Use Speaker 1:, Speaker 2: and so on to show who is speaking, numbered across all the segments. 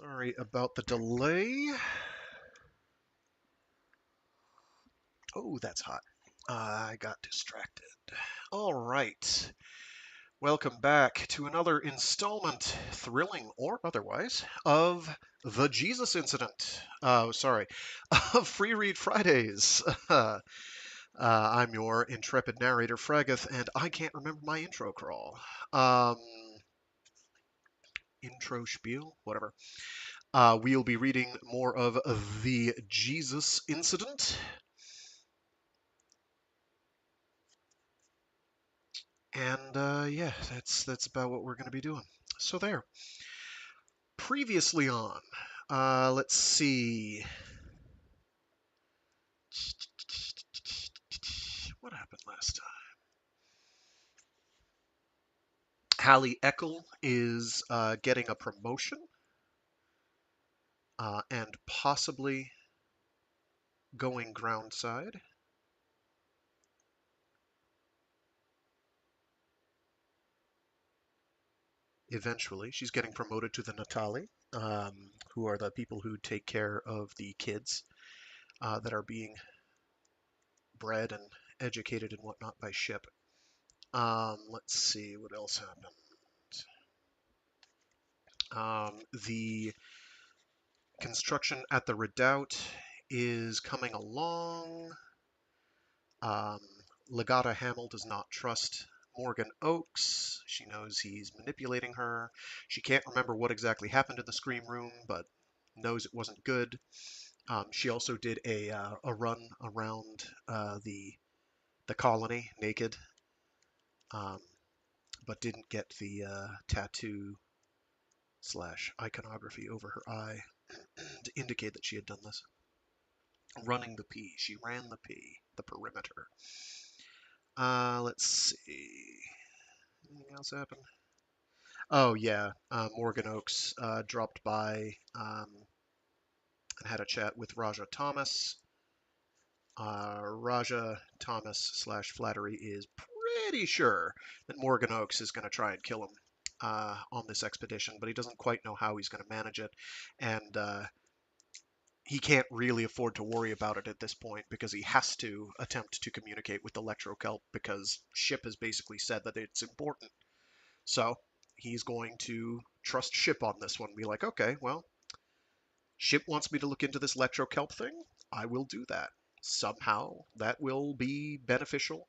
Speaker 1: Sorry about the delay. Oh, that's hot. I got distracted. All right. Welcome back to another installment, thrilling or otherwise, of The Jesus Incident. Sorry, of Free Read Fridays. I'm your intrepid narrator, Fraggeth, and I can't remember my intro crawl. Um, Intro spiel? Whatever. We'll be reading more of The Jesus Incident. And yeah, that's about what we're going to be doing. So there. Previously on, let's see. What happened last time? Hallie Eckel is getting a promotion and possibly going groundside. Eventually, she's getting promoted to the Natali, who are the people who take care of the kids that are being bred and educated and whatnot by ship. Let's see what else happened. The construction at the redoubt is coming along. Um, Legata Hamill does not trust Morgan Oakes. She knows he's manipulating her. She can't remember what exactly happened in the scream room, but knows it wasn't good. She also did a run around the colony naked, um, but didn't get the tattoo slash iconography over her eye to indicate that she had done this. Running the P. She ran the P, the perimeter. Let's see. Anything else happen? Oh, yeah. Morgan Oakes dropped by and had a chat with Raja Thomas. Raja Thomas slash Flattery is pretty sure that Morgan Oakes is going to try and kill him on this expedition, but he doesn't quite know how he's going to manage it. And he can't really afford to worry about it at this point because he has to attempt to communicate with the lectrokelp because Ship has basically said that it's important. So he's going to trust Ship on this one. Be like, okay, well, Ship wants me to look into this lectrokelp thing. I will do that. Somehow that will be beneficial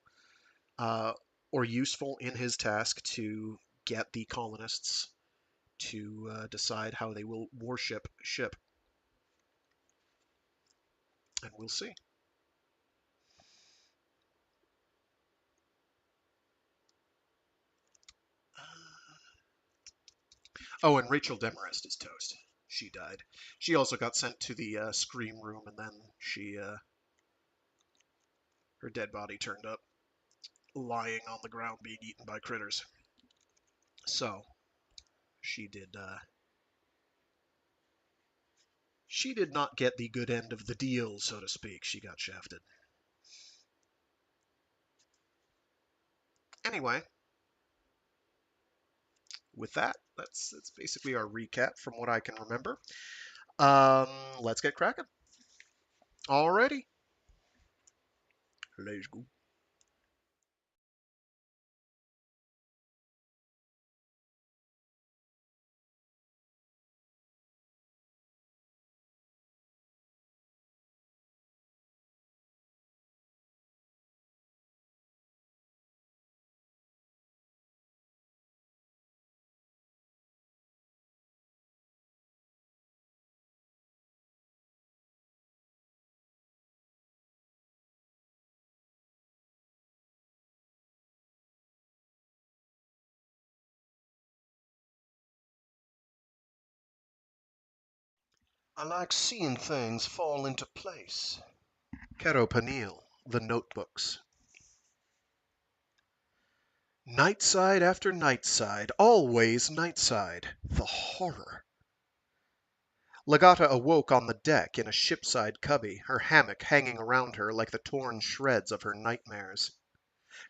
Speaker 1: uh, or useful in his task to get the colonists to decide how they will worship Ship. And we'll see. Oh, and Rachel Demarest is toast. She died. She also got sent to the scream room, and then her dead body turned up, lying on the ground, being eaten by critters. So she did. She did not get the good end of the deal, so to speak. She got shafted. Anyway, with that, that's basically our recap from what I can remember. Let's get cracking. Alrighty, let's go. I like seeing things fall into place. Kerro Panille, The Notebooks. Nightside after nightside, always nightside. The horror. Legata awoke on the deck in a shipside cubby, her hammock hanging around her like the torn shreds of her nightmares.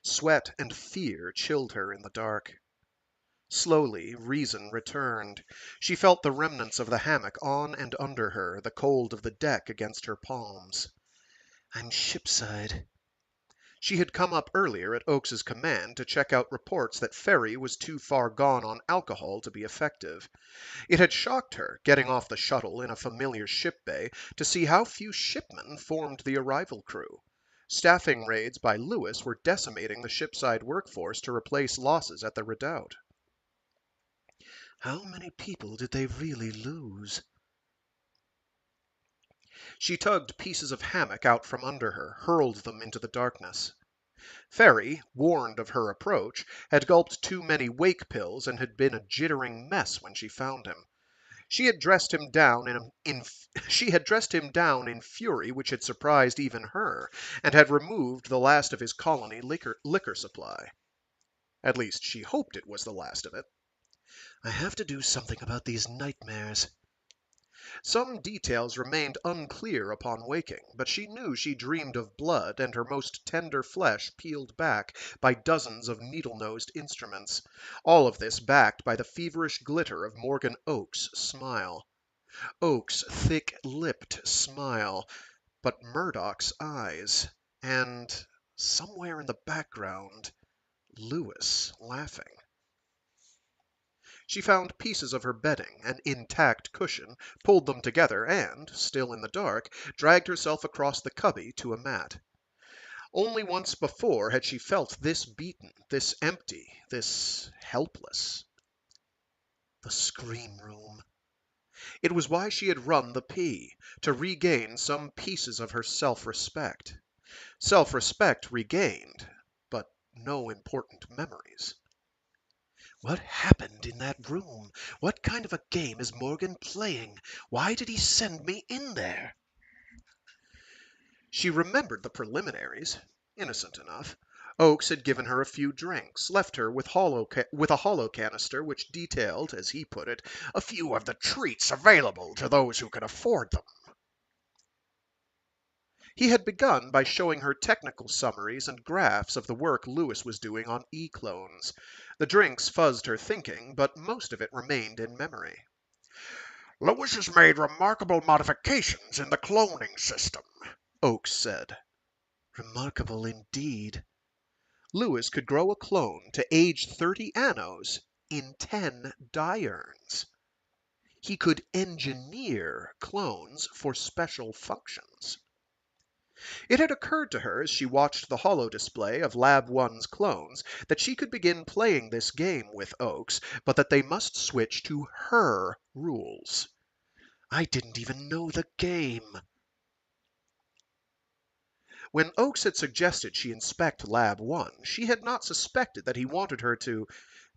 Speaker 1: Sweat and fear chilled her in the dark. Slowly, reason returned. She felt the remnants of the hammock on and under her, the cold of the deck against her palms. I'm shipside. She had come up earlier at Oakes's command to check out reports that Ferry was too far gone on alcohol to be effective. It had shocked her, getting off the shuttle in a familiar ship bay, to see how few shipmen formed the arrival crew. Staffing raids by Lewis were decimating the shipside workforce to replace losses at the redoubt. How many people did they really lose? She tugged pieces of hammock out from under her, hurled them into the darkness. Ferry, warned of her approach, had gulped too many wake pills and had been a jittering mess when she found him. She had dressed him down in fury which had surprised even her, and had removed the last of his colony liquor supply. At least she hoped it was the last of it. I have to do something about these nightmares. Some details remained unclear upon waking, but she knew she dreamed of blood and her most tender flesh peeled back by dozens of needle-nosed instruments, all of this backed by the feverish glitter of Morgan Oakes' smile. Oakes' thick-lipped smile, but Murdoch's eyes, and, somewhere in the background, Lewis laughing. She found pieces of her bedding, an intact cushion, pulled them together, and, still in the dark, dragged herself across the cubby to a mat. Only once before had she felt this beaten, this empty, this helpless. The screen room. It was why she had run the P, to regain some pieces of her self-respect. Self-respect regained, but no important memories. What happened in that room? What kind of a game is Morgan playing? Why did he send me in there? She remembered the preliminaries. Innocent enough. Oakes had given her a few drinks, left her with a hollow canister which detailed, as he put it, a few of the treats available to those who can afford them. He had begun by showing her technical summaries and graphs of the work Lewis was doing on E-clones. The drinks fuzzed her thinking, but most of it remained in memory. Lewis has made remarkable modifications in the cloning system, Oakes said. Remarkable indeed. Lewis could grow a clone to age 30 annos in 10 diurns. He could engineer clones for special functions. It had occurred to her as she watched the holo display of Lab 1's clones that she could begin playing this game with Oakes, but that they must switch to her rules. I didn't even know the game. When Oakes had suggested she inspect Lab 1, she had not suspected that he wanted her to,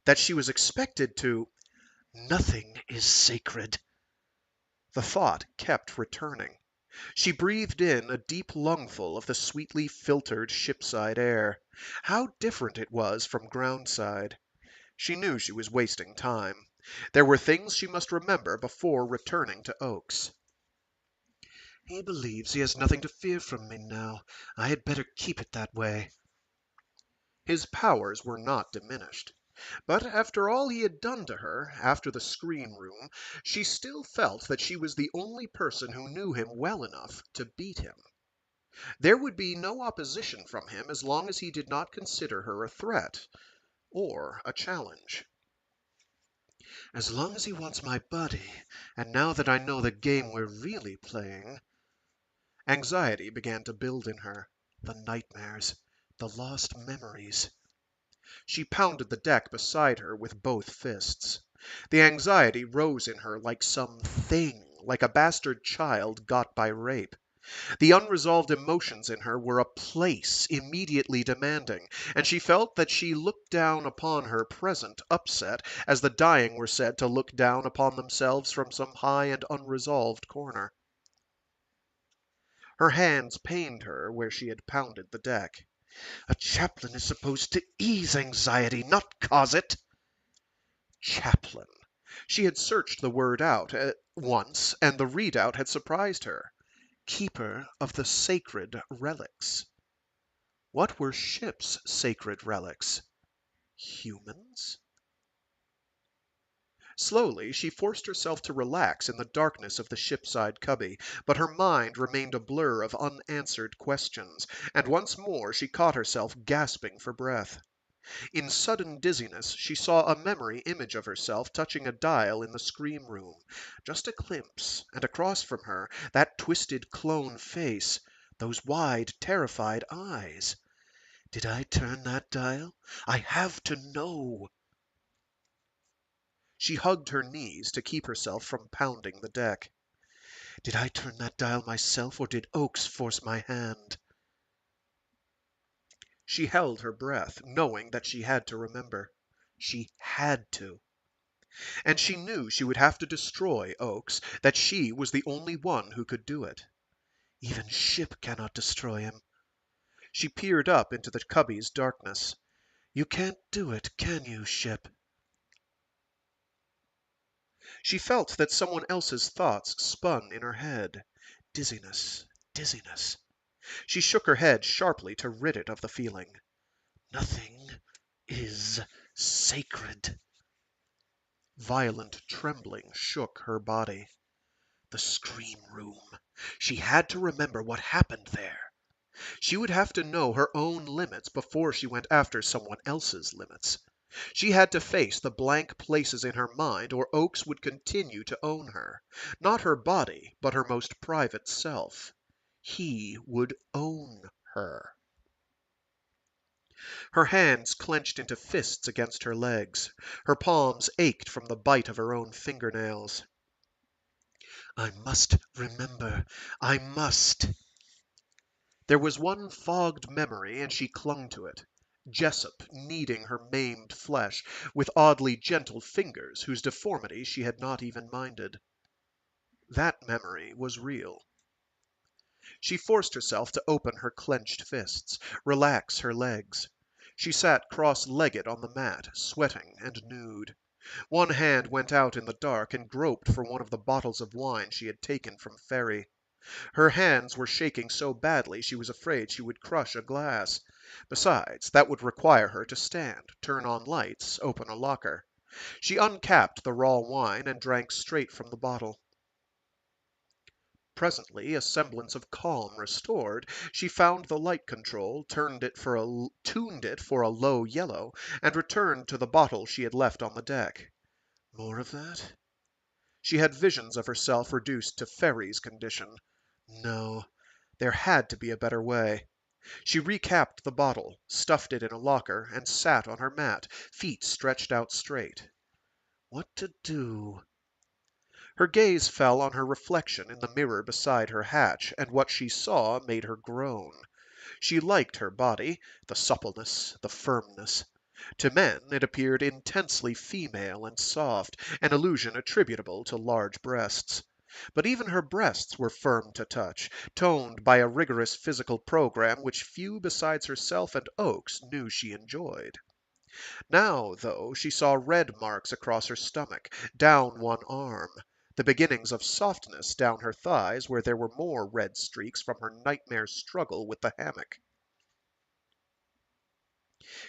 Speaker 1: that she was expected to. Nothing is sacred. The thought kept returning. She breathed in a deep lungful of the sweetly filtered shipside air. How different it was from groundside. She knew she was wasting time. There were things she must remember before returning to Oakes. He believes he has nothing to fear from me now. I had better keep it that way. His powers were not diminished. But after all he had done to her, after the screen room, she still felt that she was the only person who knew him well enough to beat him. There would be no opposition from him as long as he did not consider her a threat or a challenge. As long as he wants my body, and now that I know the game we're really playing. Anxiety began to build in her. The nightmares, the lost memories. She pounded the deck beside her with both fists. The anxiety rose in her like some thing, like a bastard child got by rape. The unresolved emotions in her were a place immediately demanding, and she felt that she looked down upon her present upset as the dying were said to look down upon themselves from some high and unresolved corner. Her hands pained her where she had pounded the deck. A chaplain is supposed to ease anxiety, not cause it. Chaplain. She had searched the word out once, and the readout had surprised her. Keeper of the sacred relics. What were ships' sacred relics? Humans? Slowly, she forced herself to relax in the darkness of the shipside cubby, but her mind remained a blur of unanswered questions, and once more she caught herself gasping for breath. In sudden dizziness, she saw a memory image of herself touching a dial in the scream room. Just a glimpse, and across from her, that twisted clone face, those wide, terrified eyes. Did I turn that dial? I have to know. She hugged her knees to keep herself from pounding the deck. Did I turn that dial myself, or did Oakes force my hand? She held her breath, knowing that she had to remember. She had to. And she knew she would have to destroy Oakes, that she was the only one who could do it. Even ship cannot destroy him. She peered up into the cubby's darkness. You can't do it, can you, ship? She felt that someone else's thoughts spun in her head. Dizziness, dizziness. She shook her head sharply to rid it of the feeling. Nothing is sacred. Violent trembling shook her body. The scream room. She had to remember what happened there. She would have to know her own limits before she went after someone else's limits. She had to face the blank places in her mind, or Oakes would continue to own her. Not her body, but her most private self. He would own her. Her hands clenched into fists against her legs. Her palms ached from the bite of her own fingernails. I must remember. I must. There was one fogged memory, and she clung to it. Jessup kneading her maimed flesh with oddly gentle fingers whose deformity she had not even minded. That memory was real. She forced herself to open her clenched fists, relax her legs. She sat cross-legged on the mat, sweating and nude. One hand went out in the dark and groped for one of the bottles of wine she had taken from Ferry. Her hands were shaking so badly she was afraid she would crush a glass. Besides, that would require her to stand, turn on lights, open a locker. She uncapped the raw wine and drank straight from the bottle. Presently, a semblance of calm restored, she found the light control, tuned it for a low yellow, and returned to the bottle she had left on the deck. More of that? She had visions of herself reduced to Ferry's condition. No, there had to be a better way. She recapped the bottle, stuffed it in a locker, and sat on her mat, feet stretched out straight. What to do? Her gaze fell on her reflection in the mirror beside her hatch, and what she saw made her groan. She liked her body, the suppleness, the firmness. To men it appeared intensely female and soft, an illusion attributable to large breasts. But even her breasts were firm to touch, toned by a rigorous physical program which few besides herself and Oakes knew she enjoyed. Now, though, she saw red marks across her stomach, down one arm, the beginnings of softness down her thighs where there were more red streaks from her nightmare struggle with the hammock.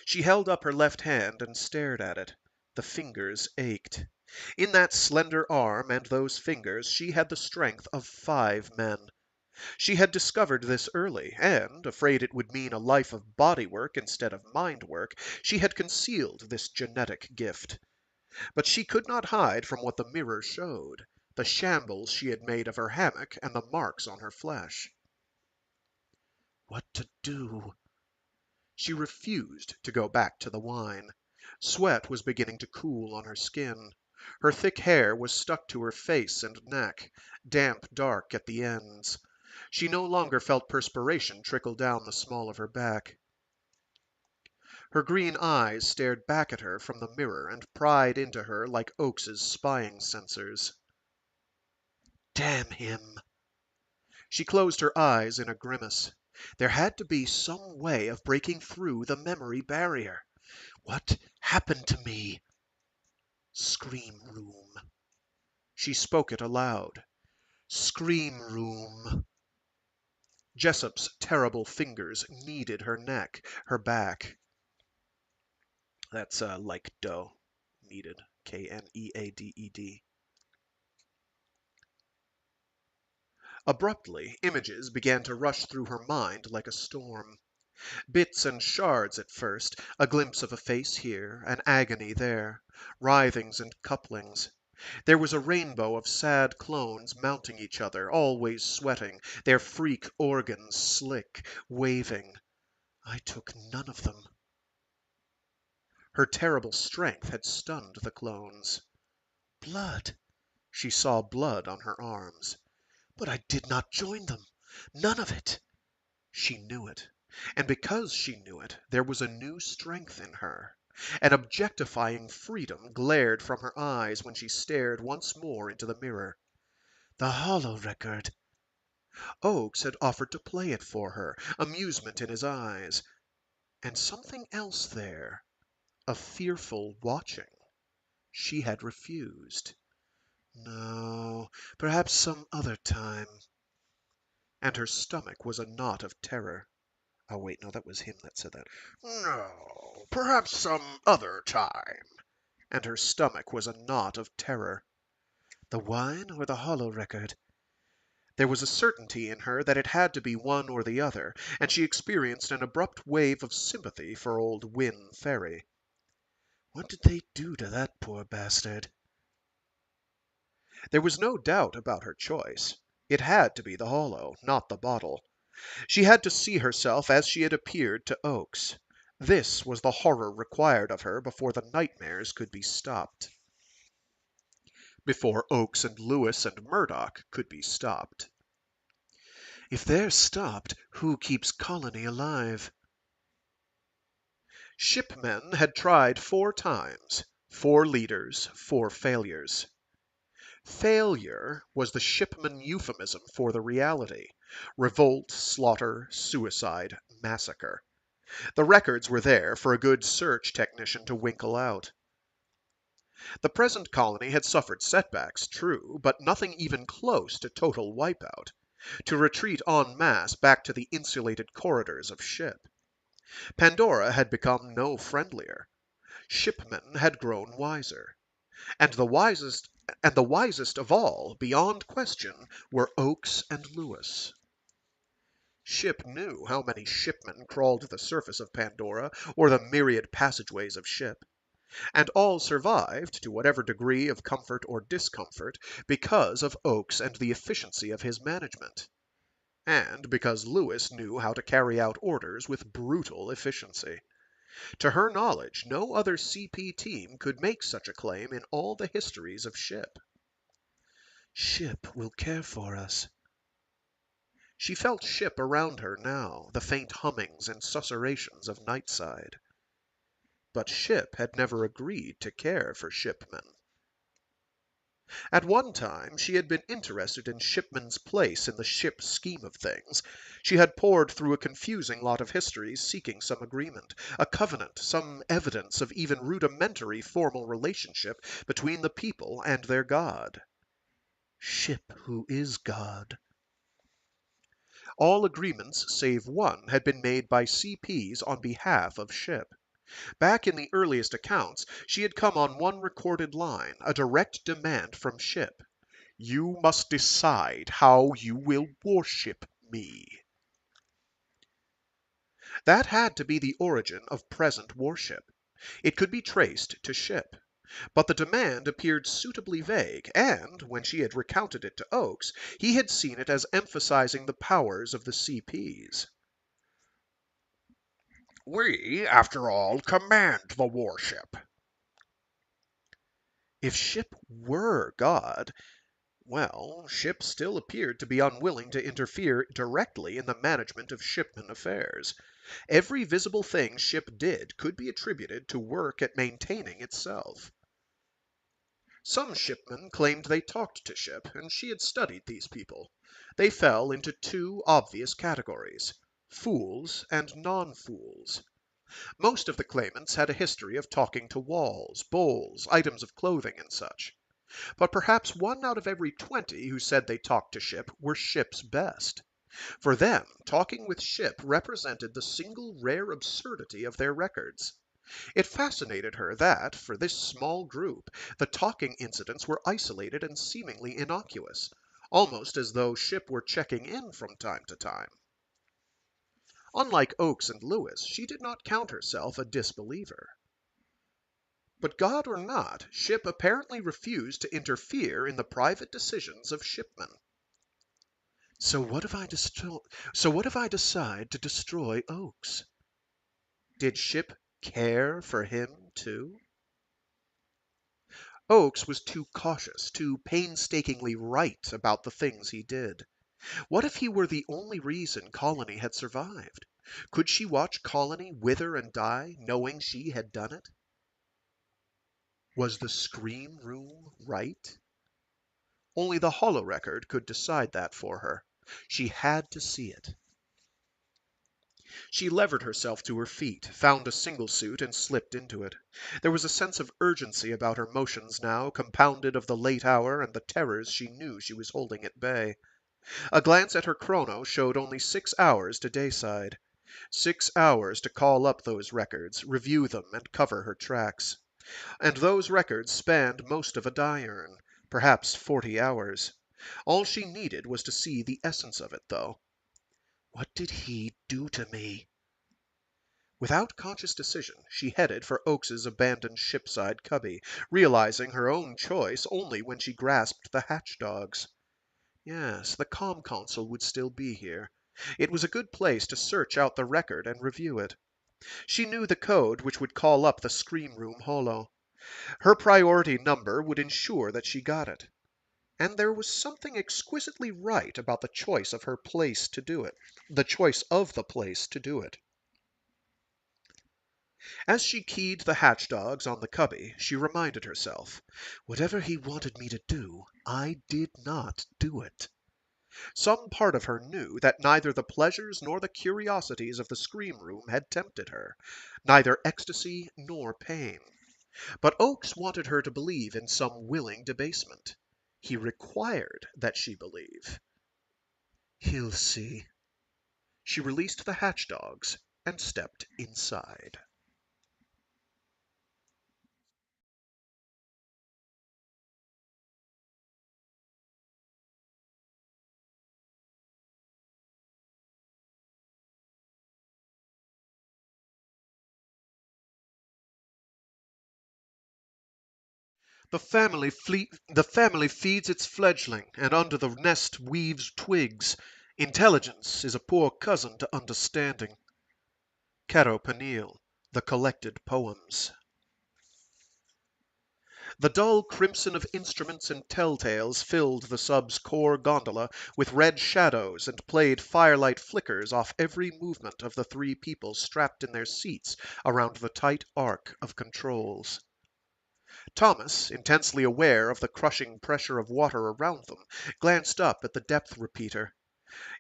Speaker 1: She held up her left hand and stared at it. The fingers ached. In that slender arm and those fingers she had the strength of 5 men. She had discovered this early, and, afraid it would mean a life of body work instead of mind work, she had concealed this genetic gift. But she could not hide from what the mirror showed, the shambles she had made of her hammock and the marks on her flesh. What to do? She refused to go back to the wine. Sweat was beginning to cool on her skin. Her thick hair was stuck to her face and neck, damp dark at the ends. She no longer felt perspiration trickle down the small of her back. Her green eyes stared back at her from the mirror and pried into her like Oakes's spying sensors. Damn him! She closed her eyes in a grimace. There had to be some way of breaking through the memory barrier. What happened to me? Scream room. She spoke it aloud. Scream room. Jessup's terrible fingers kneaded her neck, her back. That's like dough. Kneaded. Kneaded. Abruptly, images began to rush through her mind like a storm. Bits and shards at first, a glimpse of a face here, an agony there, writhings and couplings. There was a rainbow of sad clones mounting each other, always sweating, their freak organs slick, waving. I took none of them. Her terrible strength had stunned the clones. Blood! She saw blood on her arms. But I did not join them. None of it. She knew it. And because she knew it, there was a new strength in her. An objectifying freedom glared from her eyes when she stared once more into the mirror. The hollow record. Oakes had offered to play it for her, amusement in his eyes. And something else there, a fearful watching. She had refused. No, perhaps some other time. And her stomach was a knot of terror. Oh, wait, no, that was him that said that. No, perhaps some other time. And her stomach was a knot of terror. The wine or the hollow record? There was a certainty in her that it had to be one or the other, and she experienced an abrupt wave of sympathy for old Wynne Ferry. What did they do to that poor bastard? There was no doubt about her choice. It had to be the hollow, not the bottle. She had to see herself as she had appeared to Oakes. This was the horror required of her before the nightmares could be stopped. Before Oakes and Lewis and Murdoch could be stopped. If they're stopped, who keeps Colony alive? Shipmen had tried 4 times. 4 leaders, 4 failures. Failure was the shipman euphemism for the reality. Revolt, slaughter, suicide, massacre. The records were there for a good search technician to winkle out. The present colony had suffered setbacks, true, but nothing even close to total wipeout. To retreat en masse back to the insulated corridors of ship. Pandora had become no friendlier. Shipmen had grown wiser. And the wisest of all, beyond question, were Oakes and Lewis. Ship knew how many shipmen crawled to the surface of Pandora or the myriad passageways of ship, and all survived, to whatever degree of comfort or discomfort, because of Oakes and the efficiency of his management, and because Lewis knew how to carry out orders with brutal efficiency. To her knowledge, no other CP team could make such a claim in all the histories of ship. Ship will care for us. She felt ship around her now, the faint hummings and susurrations of nightside. But ship had never agreed to care for shipmen. At one time she had been interested in shipmen's place in the ship's scheme of things. She had pored through a confusing lot of histories seeking some agreement, a covenant, some evidence of even rudimentary formal relationship between the people and their god. Ship who is God. All agreements save one had been made by CPs on behalf of ship. Back in the earliest accounts, she had come on one recorded line, a direct demand from ship. You must decide how you will worship me. That had to be the origin of present worship. It could be traced to ship. But the demand appeared suitably vague, and, when she had recounted it to Oakes, he had seen it as emphasizing the powers of the CPs. We, after all, command the warship. If ship were God, well, ship still appeared to be unwilling to interfere directly in the management of shipman affairs. Every visible thing ship did could be attributed to work at maintaining itself. Some shipmen claimed they talked to ship, and she had studied these people. They fell into 2 obvious categories: fools and non-fools. Most of the claimants had a history of talking to walls, bowls, items of clothing, and such. But perhaps 1 out of every 20 who said they talked to ship were ship's best. For them, talking with ship represented the single rare absurdity of their records. It fascinated her that, for this small group, the talking incidents were isolated and seemingly innocuous, almost as though Ship were checking in from time to time. Unlike Oakes and Lewis, she did not count herself a disbeliever. But God or not, Ship apparently refused to interfere in the private decisions of shipmen. So what if I decide to destroy Oakes? Did Ship care for him too? Oakes was too cautious, too painstakingly right about the things he did. What if he were the only reason Colony had survived? Could she watch Colony wither and die, knowing she had done it? Was the scream room right? Only the holorecord could decide that for her. She had to see it. She levered herself to her feet, found a single suit, and slipped into it. There was a sense of urgency about her motions now, compounded of the late hour and the terrors she knew she was holding at bay. A glance at her chrono showed only 6 hours to dayside. 6 hours to call up those records, review them, and cover her tracks. And those records spanned most of a diurn, perhaps 40 hours. All she needed was to see the essence of it, though. What did he do to me? Without conscious decision, she headed for Oakes's abandoned shipside cubby, realizing her own choice only when she grasped the hatchdogs. Yes, the comm console would still be here. It was a good place to search out the record and review it. She knew the code which would call up the Scream Room holo. Her priority number would ensure that she got it. And there was something exquisitely right about the choice of her place to do it. The choice of the place to do it. As she keyed the hatchdogs on the cubby, she reminded herself, whatever he wanted me to do, I did not do it. Some part of her knew that neither the pleasures nor the curiosities of the Scream Room had tempted her, neither ecstasy nor pain. But Oakes wanted her to believe in some willing debasement. He required that she believe. He'll see. She released the hatchdogs and stepped inside. The family feeds its fledgling, and under the nest weaves twigs. Intelligence is a poor cousin to understanding. Kerro Panille, The Collected Poems. The dull crimson of instruments and telltales filled the sub's core gondola with red shadows and played firelight flickers off every movement of the three people strapped in their seats around the tight arc of controls. Thomas, intensely aware of the crushing pressure of water around them, glanced up at the depth repeater.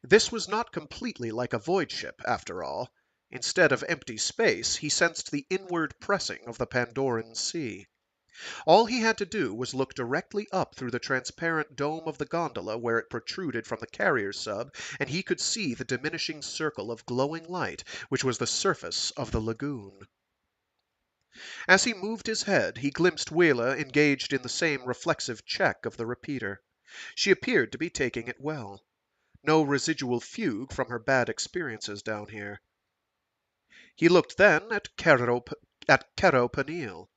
Speaker 1: This was not completely like a void ship, after all. Instead of empty space, he sensed the inward pressing of the Pandoran Sea. All he had to do was look directly up through the transparent dome of the gondola where it protruded from the carrier sub, and he could see the diminishing circle of glowing light which was the surface of the lagoon. As he moved his head, he glimpsed Waela engaged in the same reflexive check of the repeater. She appeared to be taking it well. No residual fugue from her bad experiences down here. He looked then at Kerro Panille.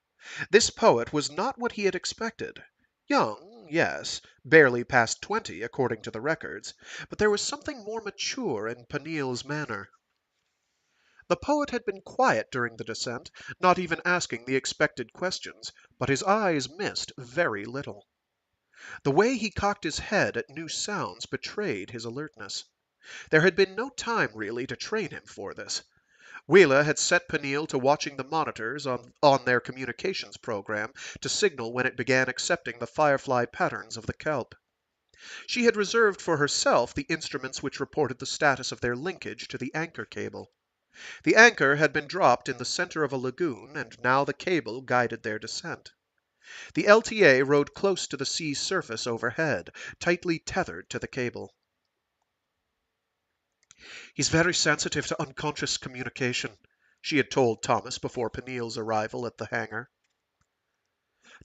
Speaker 1: This poet was not what he had expected. Young, yes, barely past 20 according to the records, but there was something more mature in Panille's manner. The poet had been quiet during the descent, not even asking the expected questions, but his eyes missed very little. The way he cocked his head at new sounds betrayed his alertness. There had been no time really to train him for this. Waela had set Panille to watching the monitors on their communications program to signal when it began accepting the firefly patterns of the kelp. She had reserved for herself the instruments which reported the status of their linkage to the anchor cable. The anchor had been dropped in the center of a lagoon, and now the cable guided their descent. The LTA rode close to the sea surface overhead, tightly tethered to the cable. "He's very sensitive to unconscious communication," she had told Thomas before Panille's arrival at the hangar.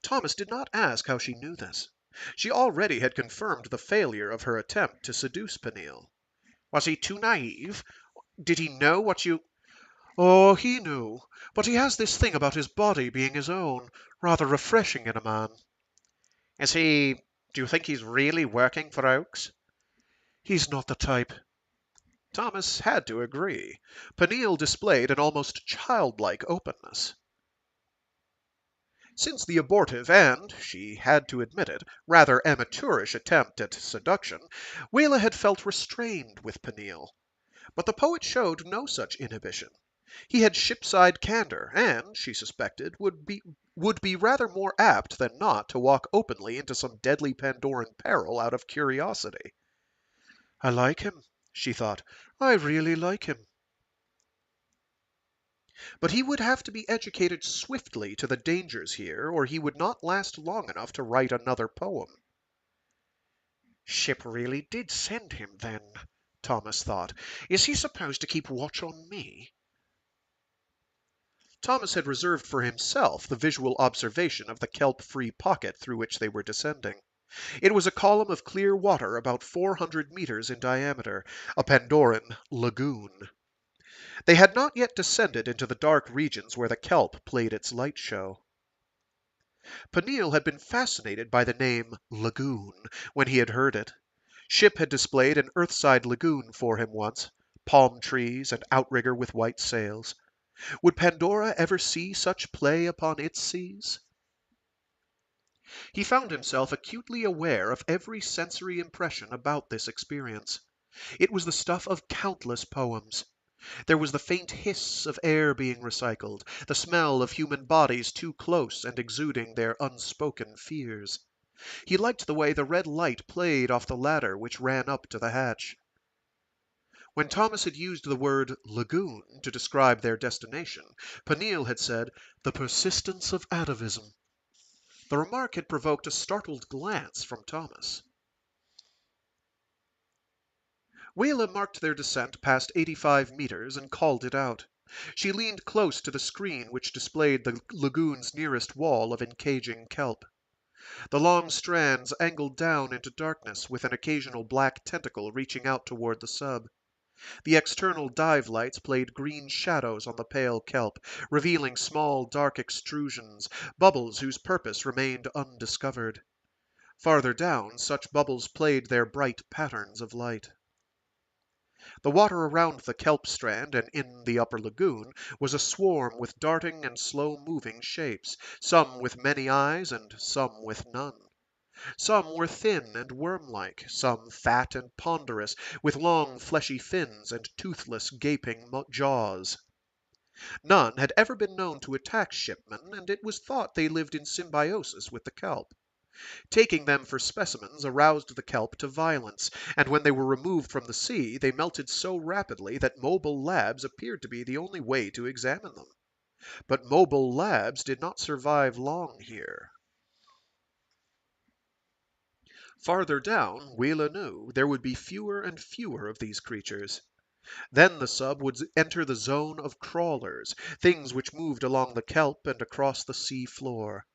Speaker 1: Thomas did not ask how she knew this. She already had confirmed the failure of her attempt to seduce Panille. Was he too naive? Did he know what you... Oh, he knew, but he has this thing about his body being his own, rather refreshing in a man. Is he... Do you think he's really working for Oakes? He's not the type. Thomas had to agree. Panille displayed an almost childlike openness. Since the abortive and, she had to admit it, rather amateurish attempt at seduction, Waela had felt restrained with Panille. But the poet showed no such inhibition. He had shipside candor, and, she suspected, would be rather more apt than not to walk openly into some deadly Pandoran peril out of curiosity. I like him, she thought. I really like him. But he would have to be educated swiftly to the dangers here, or he would not last long enough to write another poem. Ship really did send him, then, Thomas thought. Is he supposed to keep watch on me? Thomas had reserved for himself the visual observation of the kelp-free pocket through which they were descending. It was a column of clear water about 400 meters in diameter, a Pandoran lagoon. They had not yet descended into the dark regions where the kelp played its light show. Panille had been fascinated by the name lagoon when he had heard it. Ship had displayed an earthside lagoon for him once, palm trees and outrigger with white sails. Would Pandora ever see such play upon its seas? He found himself acutely aware of every sensory impression about this experience. It was the stuff of countless poems. There was the faint hiss of air being recycled, the smell of human bodies too close and exuding their unspoken fears. He liked the way the red light played off the ladder which ran up to the hatch. When Thomas had used the word lagoon to describe their destination, Panille had said, the persistence of atavism. The remark had provoked a startled glance from Thomas. Waela marked their descent past 85 meters and called it out. She leaned close to the screen which displayed the lagoon's nearest wall of encaging kelp. The long strands angled down into darkness, with an occasional black tentacle reaching out toward the sub. The external dive lights played green shadows on the pale kelp, revealing small dark extrusions, bubbles whose purpose remained undiscovered. Farther down, such bubbles played their bright patterns of light. The water around the kelp strand and in the upper lagoon was a swarm with darting and slow-moving shapes, some with many eyes and some with none. Some were thin and worm-like, some fat and ponderous, with long fleshy fins and toothless, gaping jaws. None had ever been known to attack shipmen, and it was thought they lived in symbiosis with the kelp. Taking them for specimens aroused the kelp to violence, and when they were removed from the sea, they melted so rapidly that mobile labs appeared to be the only way to examine them. But mobile labs did not survive long here. Farther down, Waela knew, there would be fewer and fewer of these creatures. Then the sub would enter the zone of crawlers, things which moved along the kelp and across the sea floor.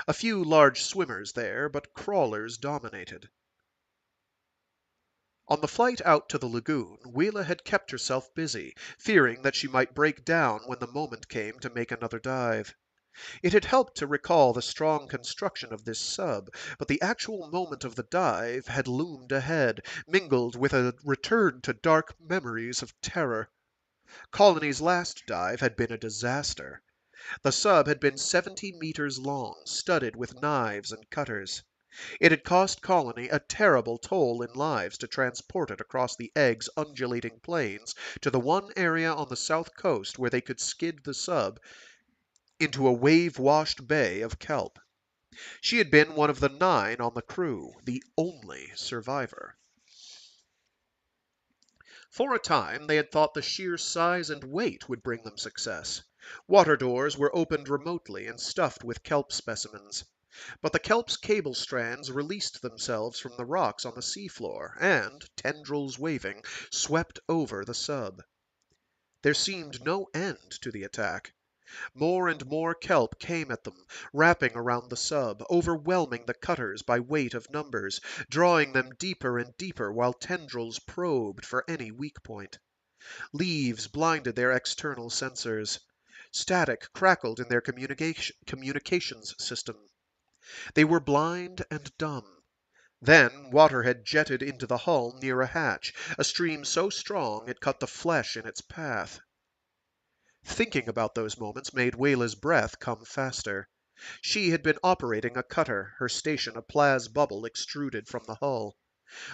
Speaker 1: A few large swimmers there, but crawlers dominated. On the flight out to the lagoon, Waela had kept herself busy, fearing that she might break down when the moment came to make another dive. It had helped to recall the strong construction of this sub, but the actual moment of the dive had loomed ahead, mingled with a return to dark memories of terror. Colony's last dive had been a disaster. The sub had been 70 meters long, studded with knives and cutters. It had cost Colony a terrible toll in lives to transport it across the Egg's undulating plains to the one area on the south coast where they could skid the sub into a wave-washed bay of kelp. She had been one of the 9 on the crew, the only survivor. For a time they had thought the sheer size and weight would bring them success. Water doors were opened remotely and stuffed with kelp specimens. But the kelp's cable strands released themselves from the rocks on the seafloor and, tendrils waving, swept over the sub. There seemed no end to the attack. More and more kelp came at them, wrapping around the sub, overwhelming the cutters by weight of numbers, drawing them deeper and deeper while tendrils probed for any weak point. Leaves blinded their external sensors. Static crackled in their communications system. They were blind and dumb. Then water had jetted into the hull near a hatch, a stream so strong it cut the flesh in its path. Thinking about those moments made Waela's breath come faster. She had been operating a cutter, her station a plas bubble extruded from the hull.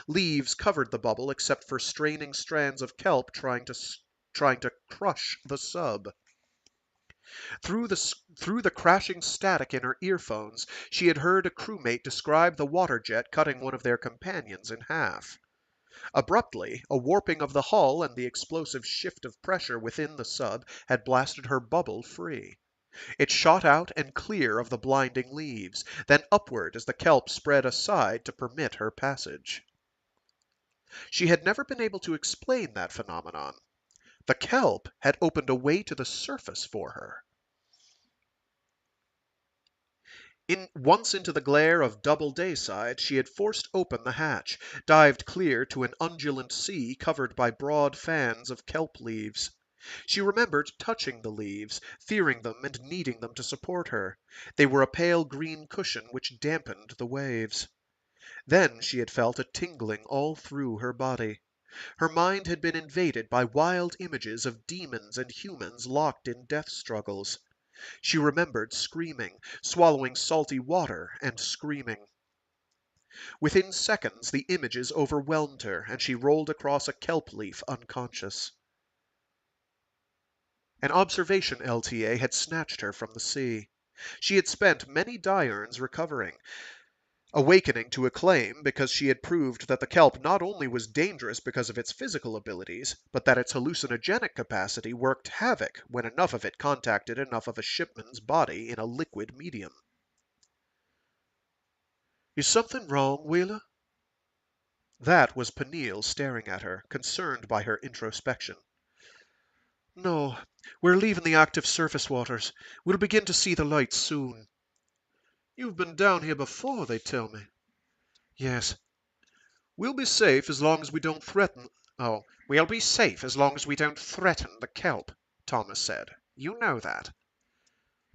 Speaker 1: Leaves covered the bubble except for straining strands of kelp trying to crush the sub. Through the crashing static in her earphones, she had heard a crewmate describe the water jet cutting one of their companions in half. Abruptly, a warping of the hull and the explosive shift of pressure within the sub had blasted her bubble free. It shot out and clear of the blinding leaves, then upward as the kelp spread aside to permit her passage. She had never been able to explain that phenomenon. The kelp had opened a way to the surface for her. Once into the glare of double dayside, she had forced open the hatch, dived clear to an undulant sea covered by broad fans of kelp leaves. She remembered touching the leaves, fearing them and needing them to support her. They were a pale green cushion which dampened the waves. Then she had felt a tingling all through her body. Her mind had been invaded by wild images of demons and humans locked in death struggles. She remembered screaming, swallowing salty water, and screaming. Within seconds the images overwhelmed her, and she rolled across a kelp leaf unconscious. An observation LTA had snatched her from the sea. She had spent many diurns recovering, awakening to acclaim because she had proved that the kelp not only was dangerous because of its physical abilities, but that its hallucinogenic capacity worked havoc when enough of it contacted enough of a shipman's body in a liquid medium. Is something wrong, Waela? That was Panille staring at her, concerned by her introspection. No, we're leaving the active surface waters. We'll begin to see the lights soon. You've been down here before, they tell me. Yes. We'll be safe as long as we don't threaten... Oh, we'll be safe as long as we don't threaten the kelp, Thomas said. You know that.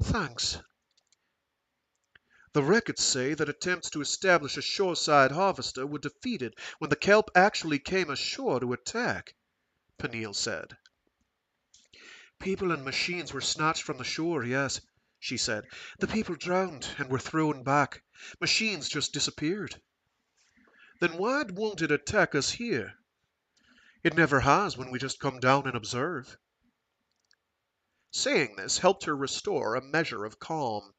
Speaker 1: Thanks. The records say that attempts to establish a shoreside harvester were defeated when the kelp actually came ashore to attack, Panille said. People and machines were snatched from the shore, yes, she said. The people drowned and were thrown back. Machines just disappeared. Then why won't it attack us here? It never has when we just come down and observe. Saying this helped her restore a measure of calm.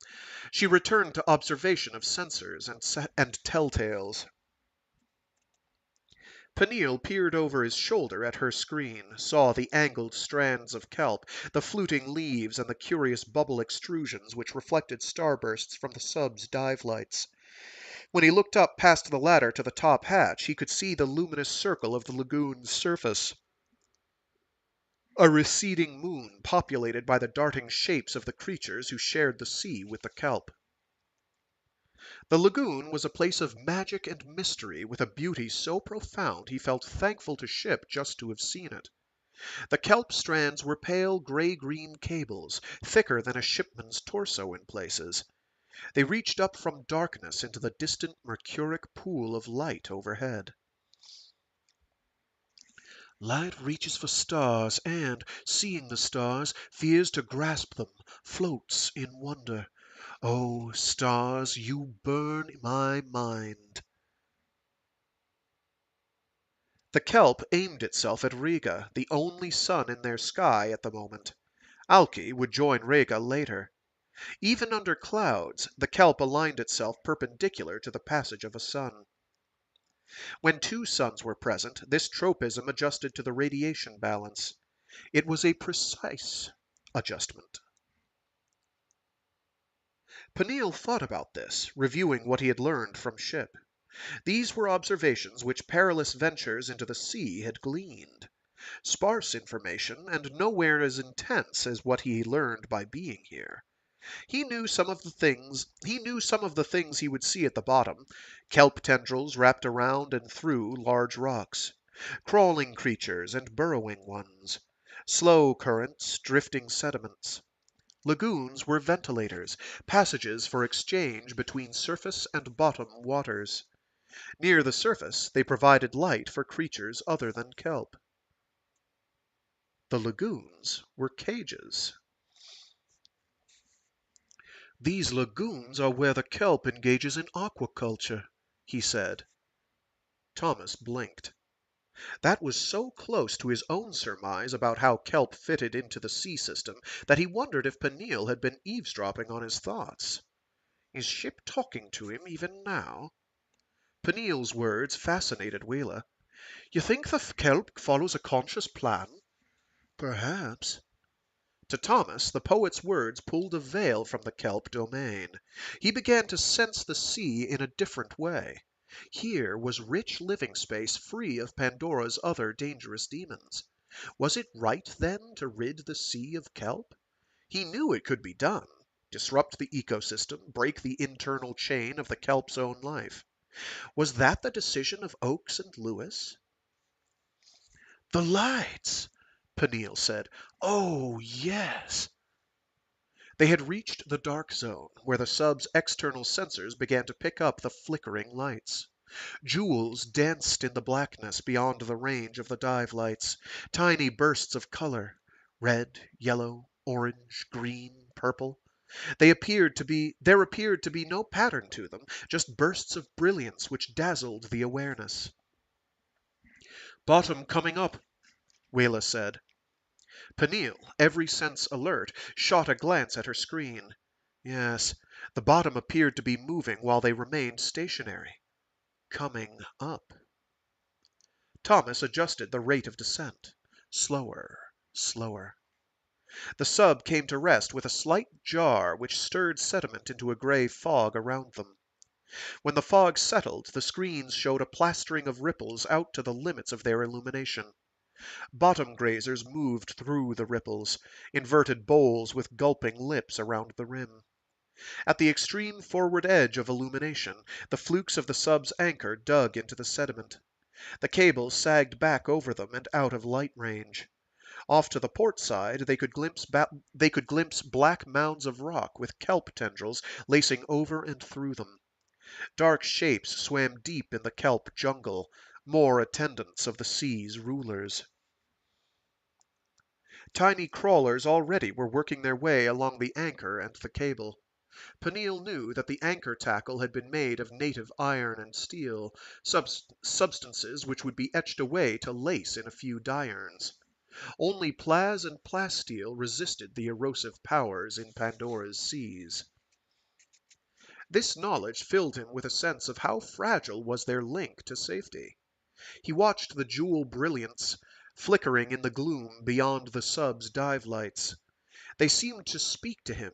Speaker 1: She returned to observation of sensors and telltales. Panille peered over his shoulder at her screen, saw the angled strands of kelp, the fluting leaves, and the curious bubble extrusions which reflected starbursts from the sub's dive lights. When he looked up past the ladder to the top hatch, he could see the luminous circle of the lagoon's surface. A receding moon populated by the darting shapes of the creatures who shared the sea with the kelp. The lagoon was a place of magic and mystery with a beauty so profound he felt thankful to ship just to have seen it. The kelp strands were pale gray-green cables, thicker than a shipman's torso in places. They reached up from darkness into the distant mercuric pool of light overhead. Light reaches for stars and, seeing the stars, fears to grasp them, floats in wonder. Oh, stars, you burn my mind. The kelp aimed itself at Riga, the only sun in their sky at the moment. Alki would join Riga later. Even under clouds, the kelp aligned itself perpendicular to the passage of a sun. When two suns were present, this tropism adjusted to the radiation balance. It was a precise adjustment. Panille thought about this, reviewing what he had learned from ship. These were observations which perilous ventures into the sea had gleaned. Sparse information, and nowhere as intense as what he learned by being here. He knew some of the things he would see at the bottom: kelp tendrils wrapped around and through large rocks, crawling creatures and burrowing ones, slow currents, drifting sediments. Lagoons were ventilators, passages for exchange between surface and bottom waters. Near the surface, they provided light for creatures other than kelp. The lagoons were cages. "These lagoons are where the kelp engages in aquaculture," he said. Thomas blinked. That was so close to his own surmise about how kelp fitted into the sea system that he wondered if Panille had been eavesdropping on his thoughts. Is Ship talking to him even now? Panille's words fascinated Waela. "You think the kelp follows a conscious plan?" "Perhaps." To Thomas, the poet's words pulled a veil from the kelp domain. He began to sense the sea in a different way. Here was rich living space free of Pandora's other dangerous demons. Was it right, then, to rid the sea of kelp? He knew it could be done. Disrupt the ecosystem, break the internal chain of the kelp's own life. Was that the decision of Oakes and Lewis? "The lights!" Panille said. "Oh, yes!" They had reached the dark zone, where the sub's external sensors began to pick up the flickering lights. Jewels danced in the blackness beyond the range of the dive lights, tiny bursts of color: red, yellow, orange, green, purple. There appeared to be no pattern to them, just bursts of brilliance which dazzled the awareness. "Bottom coming up," Waela said. Panille, every sense alert, shot a glance at her screen. Yes, the bottom appeared to be moving while they remained stationary. Coming up. Thomas adjusted the rate of descent. Slower, slower. The sub came to rest with a slight jar which stirred sediment into a gray fog around them. When the fog settled, the screens showed a plastering of ripples out to the limits of their illumination. Bottom grazers moved through the ripples, inverted bowls with gulping lips around the rim. At the extreme forward edge of illumination, the flukes of the sub's anchor dug into the sediment. The cables sagged back over them and out of light range. Off to the port side, they could glimpse black mounds of rock with kelp tendrils lacing over and through them. Dark shapes swam deep in the kelp jungle, more attendants of the sea's rulers. Tiny crawlers already were working their way along the anchor and the cable. Panille knew that the anchor tackle had been made of native iron and steel, substances which would be etched away to lace in a few die-irons. Only plaz and plasteel resisted the erosive powers in Pandora's seas. This knowledge filled him with a sense of how fragile was their link to safety. He watched the jewel brilliance flickering in the gloom beyond the sub's dive lights. They seemed to speak to him.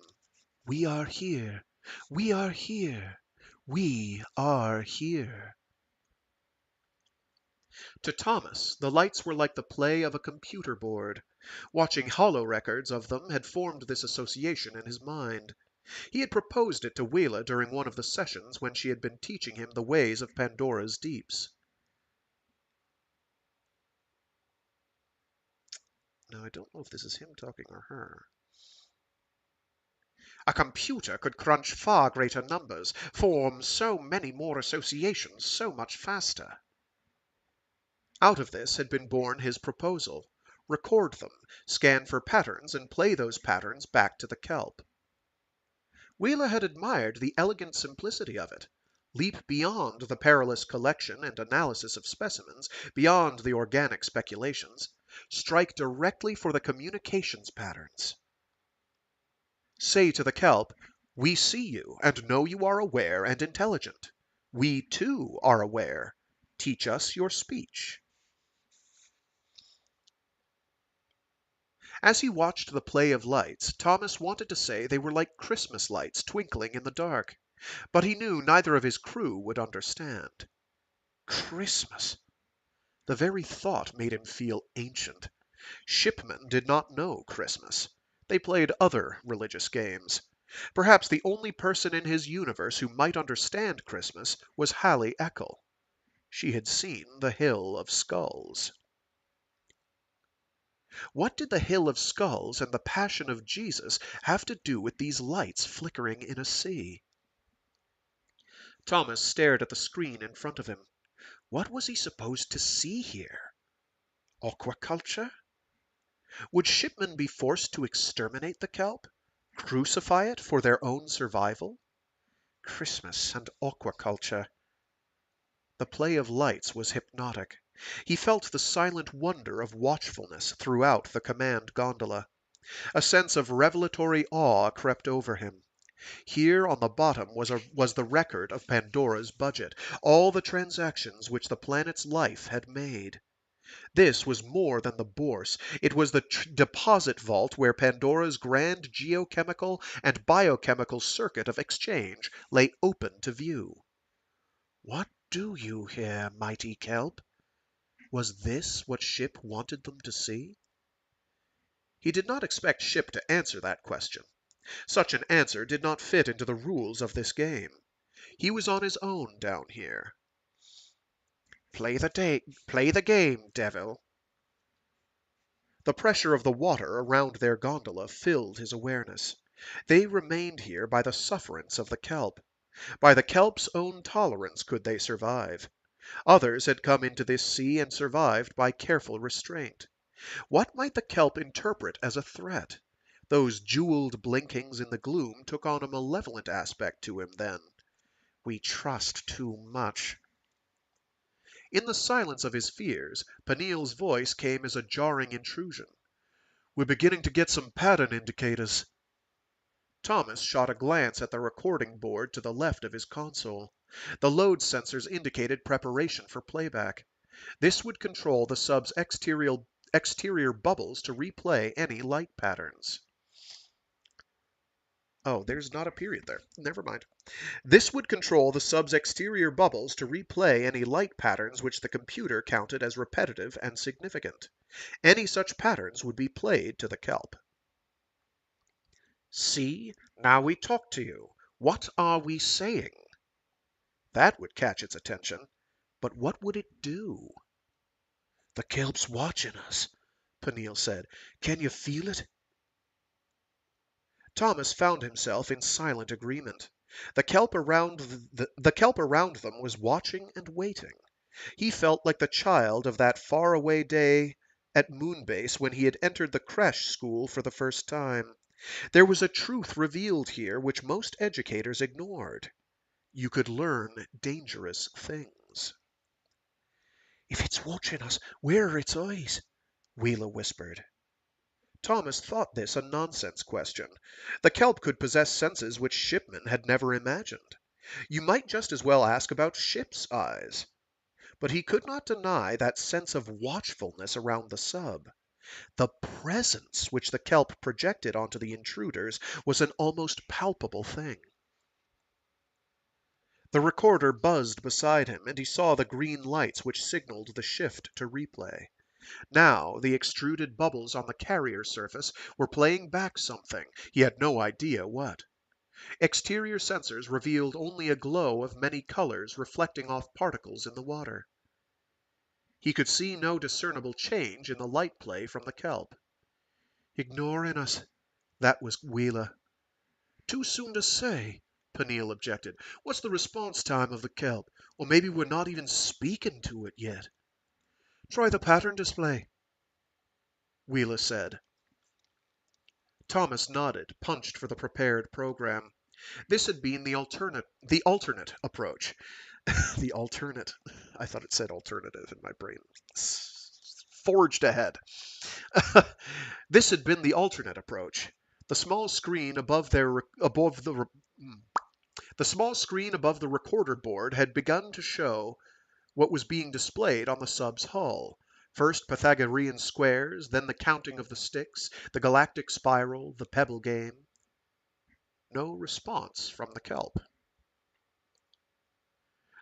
Speaker 1: "We are here. We are here. We are here." To Thomas, the lights were like the play of a computer board. Watching holo-records of them had formed this association in his mind. He had proposed it to Waela during one of the sessions when she had been teaching him the ways of Pandora's deeps. Now, I don't know if this is him talking or her. "A computer could crunch far greater numbers, form so many more associations so much faster." Out of this had been born his proposal: record them, scan for patterns, and play those patterns back to the kelp. Waela had admired the elegant simplicity of it. Leap beyond the perilous collection and analysis of specimens, beyond the organic speculations. Strike directly for the communications patterns. Say to the kelp, "We see you, and know you are aware and intelligent. We, too, are aware. Teach us your speech." As he watched the play of lights, Thomas wanted to say they were like Christmas lights twinkling in the dark, but he knew neither of his crew would understand. Christmas! The very thought made him feel ancient. Shipmen did not know Christmas. They played other religious games. Perhaps the only person in his universe who might understand Christmas was Hallie Eckel. She had seen the Hill of Skulls. What did the Hill of Skulls and the Passion of Jesus have to do with these lights flickering in a sea? Thomas stared at the screen in front of him. What was he supposed to see here? Aquaculture? Would shipmen be forced to exterminate the kelp? Crucify it for their own survival? Christmas and aquaculture. The play of lights was hypnotic. He felt the silent wonder of watchfulness throughout the command gondola. A sense of revelatory awe crept over him. Here on the bottom was the record of Pandora's budget, all the transactions which the planet's life had made. This was more than the bourse. It was the deposit vault where Pandora's grand geochemical and biochemical circuit of exchange lay open to view. What do you here, mighty kelp? Was this what Ship wanted them to see? He did not expect Ship to answer that question. Such an answer did not fit into the rules of this game. He was on his own down here. Play the game, devil. The pressure of the water around their gondola filled his awareness. They remained here by the sufferance of the kelp. By the kelp's own tolerance could they survive. Others had come into this sea and survived by careful restraint. What might the kelp interpret as a threat? Those jeweled blinkings in the gloom took on a malevolent aspect to him then. We trust too much. In the silence of his fears, Panille's voice came as a jarring intrusion. We're beginning to get some pattern indicators. Thomas shot a glance at the recording board to the left of his console. The load sensors indicated preparation for playback. This would control the sub's exterior bubbles to replay any light patterns. Oh, there's not a period there. Never mind. This would control the sub's exterior bubbles to replay any light patterns which the computer counted as repetitive and significant. Any such patterns would be played to the kelp. See, now we talk to you. What are we saying? That would catch its attention. But what would it do? The kelp's watching us, Panille said. Can you feel it? Thomas found himself in silent agreement. The kelp around them was watching and waiting. He felt like the child of that faraway day at Moonbase when he had entered the creche school for the first time. There was a truth revealed here which most educators ignored. You could learn dangerous things. If it's watching us, where are its eyes? Waela whispered. Thomas thought this a nonsense question. The kelp could possess senses which shipmen had never imagined. You might just as well ask about Ship's eyes. But he could not deny that sense of watchfulness around the sub. The presence which the kelp projected onto the intruders was an almost palpable thing. The recorder buzzed beside him, and he saw the green lights which signaled the shift to replay. Now the extruded bubbles on the carrier surface were playing back something, he had no idea what. Exterior sensors revealed only a glow of many colors reflecting off particles in the water. He could see no discernible change in the light play from the kelp. Ignoring us, that was Waela. Too soon to say, Panille objected. What's the response time of the kelp? Or maybe we're not even speaking to it yet. Try the pattern display, Waela said. Thomas nodded, punched for the prepared program. This had been the alternate approach. The alternate. I thought it said alternative in my brain. Forged ahead. This had been the alternate approach. The small screen above the recorder board had begun to show what was being displayed on the sub's hull. First Pythagorean squares, then the counting of the sticks, the galactic spiral, the pebble game. No response from the kelp.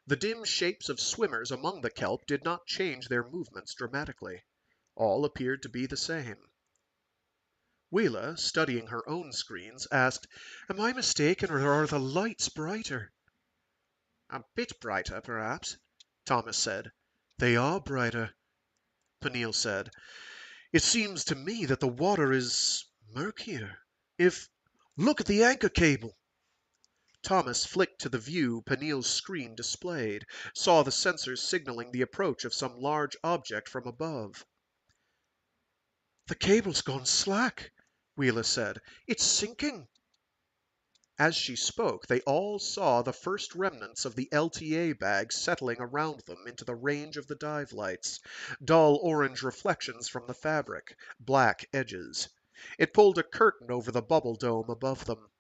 Speaker 1: The dim shapes of swimmers among the kelp did not change their movements dramatically. All appeared to be the same. Waela, studying her own screens, asked, "Am I mistaken, or are the lights brighter?" "A bit brighter, perhaps," Thomas said. "They are brighter," Panille said. "It seems to me that the water is murkier. If... Look at the anchor cable!" Thomas flicked to the view Panille's screen displayed, saw the sensors signaling the approach of some large object from above. "The cable's gone slack," Waela said. "It's sinking." As she spoke, they all saw the first remnants of the LTA bag settling around them into the range of the dive lights, dull orange reflections from the fabric, black edges. It pulled a curtain over the bubble dome above them.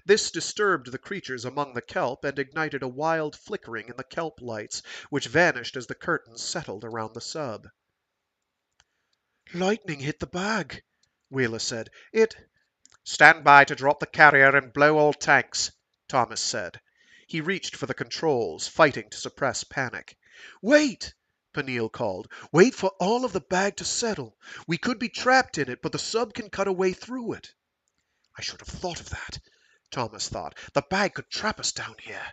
Speaker 1: This disturbed the creatures among the kelp and ignited a wild flickering in the kelp lights, which vanished as the curtains settled around the sub. "Lightning hit the bag," Waela said. "It—" "Stand by to drop the carrier and blow all tanks," Thomas said. He reached for the controls, fighting to suppress panic. "Wait!" Panille called. "Wait for all of the bag to settle. We could be trapped in it, but the sub can cut a way through it." "I should have thought of that," Thomas thought. "The bag could trap us down here."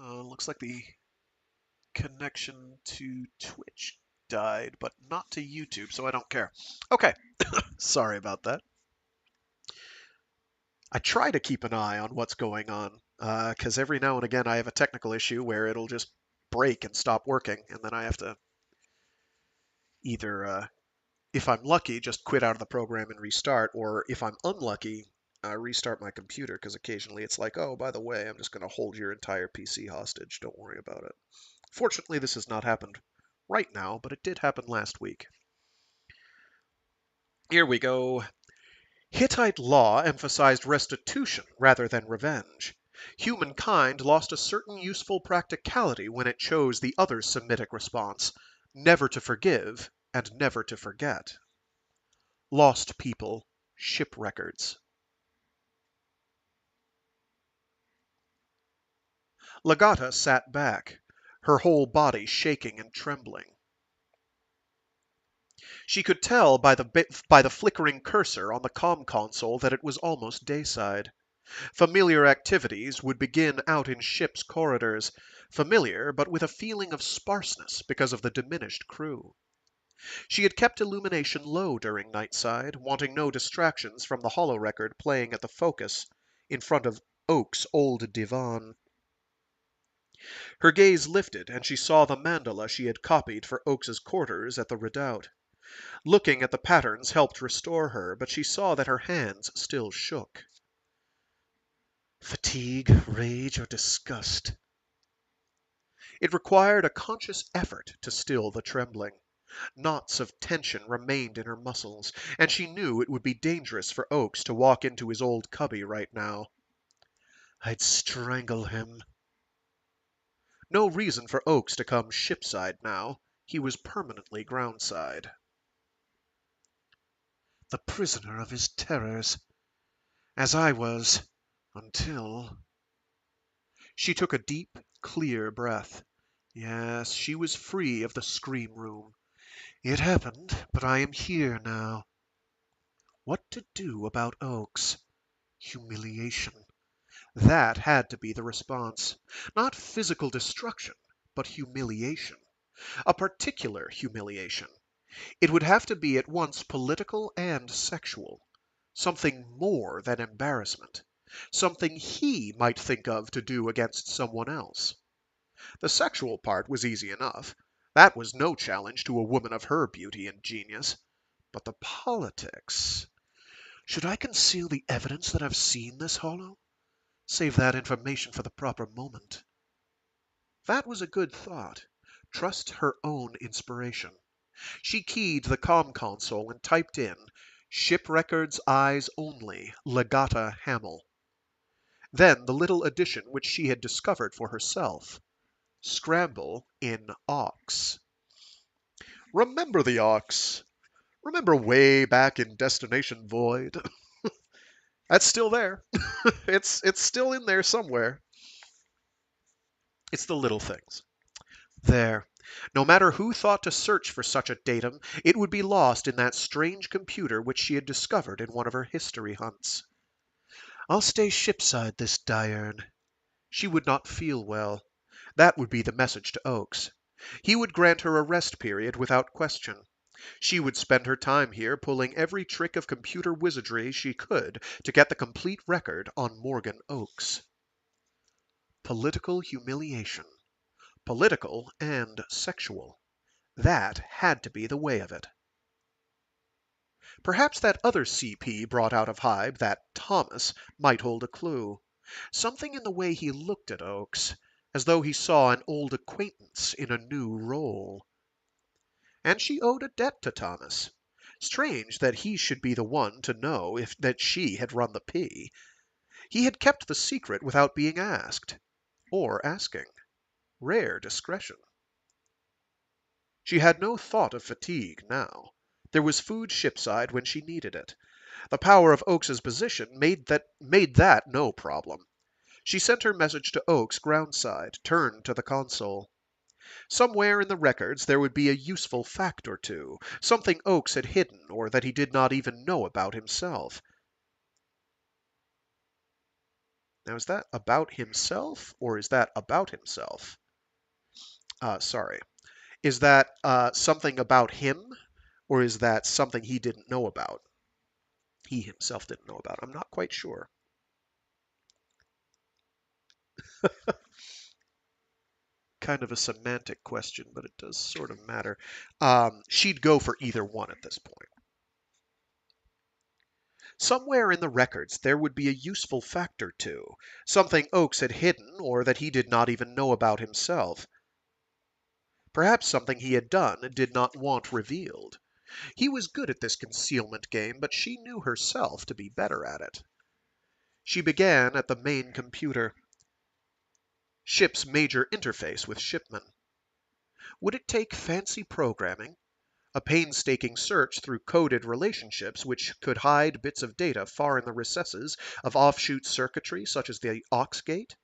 Speaker 1: Looks like the connection to Twitch died, but not to YouTube, so I don't care. Okay, sorry about that. I try to keep an eye on what's going on, because every now and again I have a technical issue where it'll just break and stop working, and then I have to either, if I'm lucky, just quit out of the program and restart, or if I'm unlucky, restart my computer, because occasionally it's like, oh, by the way, I'm just going to hold your entire PC hostage. Don't worry about it. Fortunately, this has not happened right now, but it did happen last week. Here we go. Hittite law emphasized restitution rather than revenge. Humankind lost a certain useful practicality when it chose the other Semitic response, never to forgive and never to forget. Lost people, ship records. Legata sat back, her whole body shaking and trembling. She could tell by the flickering cursor on the comm console that it was almost dayside. Familiar activities would begin out in ship's corridors, familiar but with a feeling of sparseness because of the diminished crew. She had kept illumination low during nightside, wanting no distractions from the holorecord playing at the focus in front of Oak's old divan. Her gaze lifted, and she saw the mandala she had copied for Oak's quarters at the redoubt. Looking at the patterns helped restore her, but she saw that her hands still shook. Fatigue, rage, or disgust? It required a conscious effort to still the trembling. Knots of tension remained in her muscles, and she knew it would be dangerous for Oakes to walk into his old cubby right now. I'd strangle him. No reason for Oakes to come shipside now. He was permanently groundside. The prisoner of his terrors. As I was, until... She took a deep, clear breath. Yes, she was free of the scream room. It happened, but I am here now. What to do about Oakes? Humiliation. That had to be the response. Not physical destruction, but humiliation. A particular humiliation. It would have to be at once political and sexual. Something more than embarrassment. Something he might think of to do against someone else. The sexual part was easy enough. That was no challenge to a woman of her beauty and genius. But the politics... Should I conceal the evidence that I've seen this holo? Save that information for the proper moment. That was a good thought. Trust her own inspiration. She keyed the comm console and typed in Ship records eyes only, Legata Hamill. Then the little addition which she had discovered for herself. Scramble in Ox. Remember the Ox? Remember way back in Destination Void? That's still there. It's still in there somewhere. It's the little things. There. No matter who thought to search for such a datum, it would be lost in that strange computer which she had discovered in one of her history hunts. I'll stay shipside this diurn. She would not feel well. That would be the message to Oakes. He would grant her a rest period without question. She would spend her time here pulling every trick of computer wizardry she could to get the complete record on Morgan Oakes. Political humiliation. Political and sexual. That had to be the way of it. Perhaps that other CP brought out of Hybe, that Thomas, might hold a clue. Something in the way he looked at Oakes, as though he saw an old acquaintance in a new role. And she owed a debt to Thomas. Strange that he should be the one to know if that she had run the P. He had kept the secret without being asked. Or asking. Rare discretion. She had no thought of fatigue now. There was food shipside when she needed it. The power of Oakes's position made that no problem. She sent her message to Oakes groundside, turned to the console. Somewhere in the records there would be a useful fact or two, something Oakes had hidden or that he did not even know about himself. Now, is that about himself or is that about himself? Sorry. Is that something about him or is that something he didn't know about? He himself didn't know about. I'm not quite sure. Kind of a semantic question, but it does sort of matter. She'd go for either one at this point. Somewhere in the records there would be a useful fact or two, something Oakes had hidden or that he did not even know about himself. Perhaps something he had done and did not want revealed. He was good at this concealment game, but she knew herself to be better at it. She began at the main computer. Ship's major interface with shipmen. Would it take fancy programming, a painstaking search through coded relationships which could hide bits of data far in the recesses of offshoot circuitry such as the aux gate?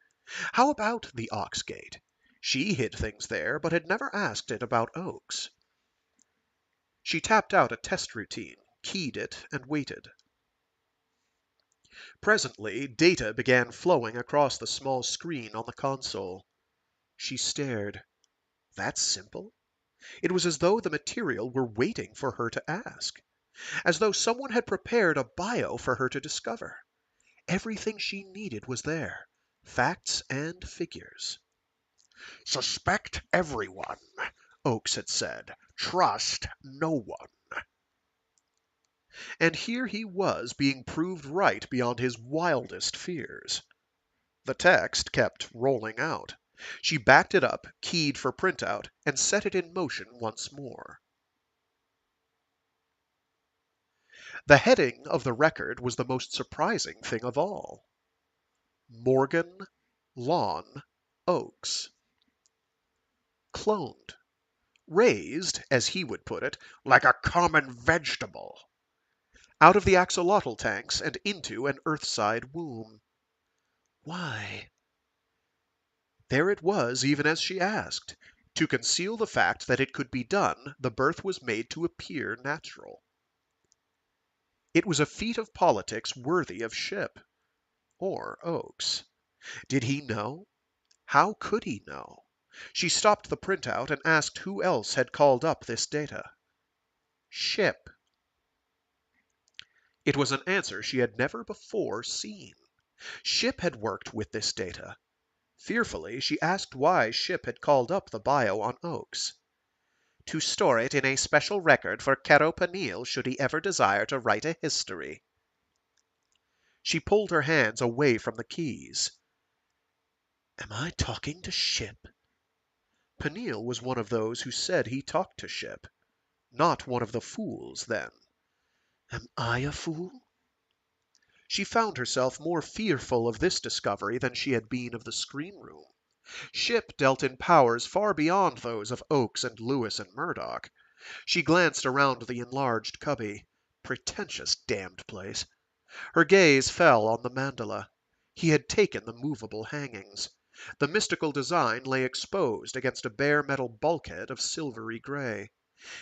Speaker 1: How about the aux gate? She hid things there, but had never asked it about Oakes. She tapped out a test routine, keyed it, and waited. Presently, data began flowing across the small screen on the console. She stared. That simple? It was as though the material were waiting for her to ask. As though someone had prepared a bio for her to discover. Everything she needed was there. Facts and figures. Suspect everyone, Oakes had said. Trust no one. And here he was being proved right beyond his wildest fears. The text kept rolling out. She backed it up, keyed for printout, and set it in motion once more. The heading of the record was the most surprising thing of all. Morgan Lawn Oakes. Cloned. Raised, as he would put it, like a common vegetable. Out of the axolotl tanks and into an earthside womb. Why? There it was, even as she asked. To conceal the fact that it could be done, the birth was made to appear natural. It was a feat of politics worthy of Ship. Or Oakes. Did he know? How could he know? She stopped the printout and asked who else had called up this data. Ship. It was an answer she had never before seen. Ship had worked with this data. Fearfully, she asked why Ship had called up the bio on Oakes. To store it in a special record for Kerro Panille should he ever desire to write a history. She pulled her hands away from the keys. Am I talking to Ship? Panille was one of those who said he talked to Ship. Not one of the fools, then. Am I a fool? She found herself more fearful of this discovery than she had been of the screen room. Ship dealt in powers far beyond those of Oakes and Lewis and Murdoch. She glanced around the enlarged cubby. Pretentious damned place. Her gaze fell on the mandala. He had taken the movable hangings. The mystical design lay exposed against a bare metal bulkhead of silvery gray.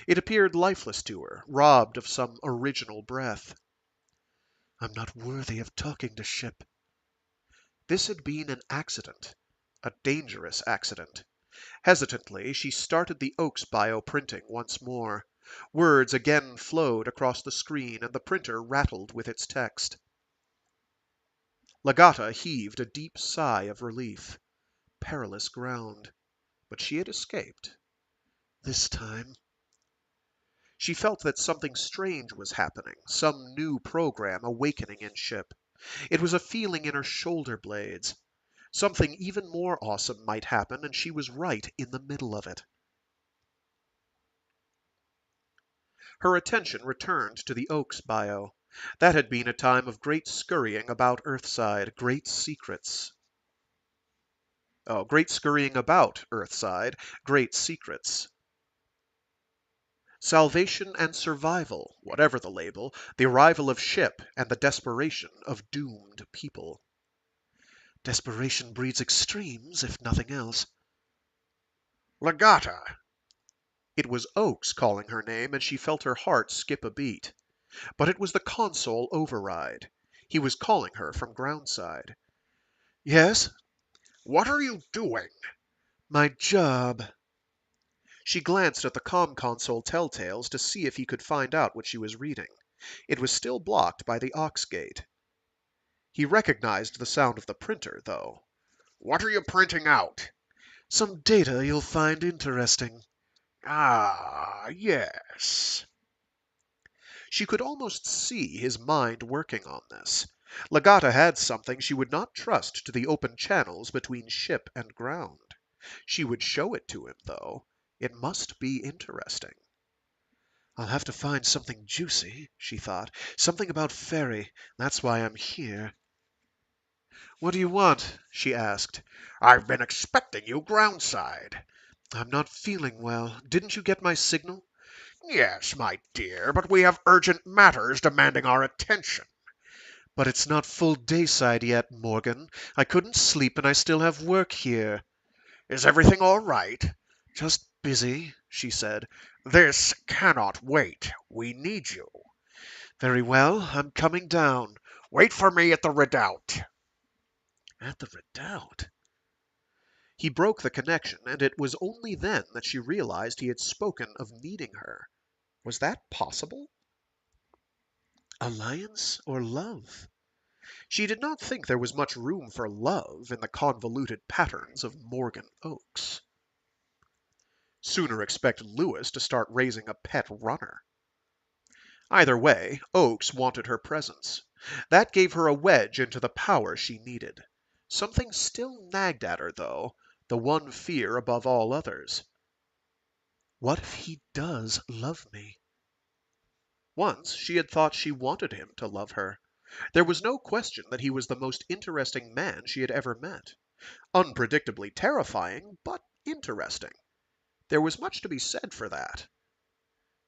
Speaker 1: It appeared lifeless to her, robbed of some original breath. I'm not worthy of talking to Ship. This had been an accident, a dangerous accident. Hesitantly, she started the Oakes bio printing once more. Words again flowed across the screen, and the printer rattled with its text. Legata heaved a deep sigh of relief. Perilous ground. But she had escaped. This time. She felt that something strange was happening, some new program awakening in Ship. It was a feeling in her shoulder blades. Something even more awesome might happen, and she was right in the middle of it. Her attention returned to the Oakes bio. That had been a time of great scurrying about Earthside, great secrets. Oh, great scurrying about Earthside, great secrets. Salvation and survival, whatever the label, the arrival of Ship, and the desperation of doomed people. Desperation breeds extremes, if nothing else. Legata! It was Oakes calling her name, and she felt her heart skip a beat. But it was the console override. He was calling her from groundside. Yes? What are you doing? My job. She glanced at the comm console telltales to see if he could find out what she was reading. It was still blocked by the aux gate. He recognized the sound of the printer, though. What are you printing out? Some data you'll find interesting. Ah, yes. She could almost see his mind working on this. Legata had something she would not trust to the open channels between ship and ground. She would show it to him, though. It must be interesting. I'll have to find something juicy, she thought. Something about Ferry. That's why I'm here. What do you want? She asked. I've been expecting you groundside. I'm not feeling well. Didn't you get my signal? Yes, my dear, but we have urgent matters demanding our attention. But it's not full dayside yet, Morgan. I couldn't sleep and I still have work here. Is everything all right? Just busy, she said. This cannot wait. We need you. Very well, I'm coming down. Wait for me at the redoubt. At the redoubt? He broke the connection, and it was only then that she realized he had spoken of needing her. Was that possible? Alliance or love? She did not think there was much room for love in the convoluted patterns of Morgan Oakes. Sooner expect Lewis to start raising a pet runner. Either way, Oakes wanted her presence. That gave her a wedge into the power she needed. Something still nagged at her, though, the one fear above all others. What if he does love me? Once she had thought she wanted him to love her. There was no question that he was the most interesting man she had ever met. Unpredictably terrifying, but interesting. There was much to be said for that.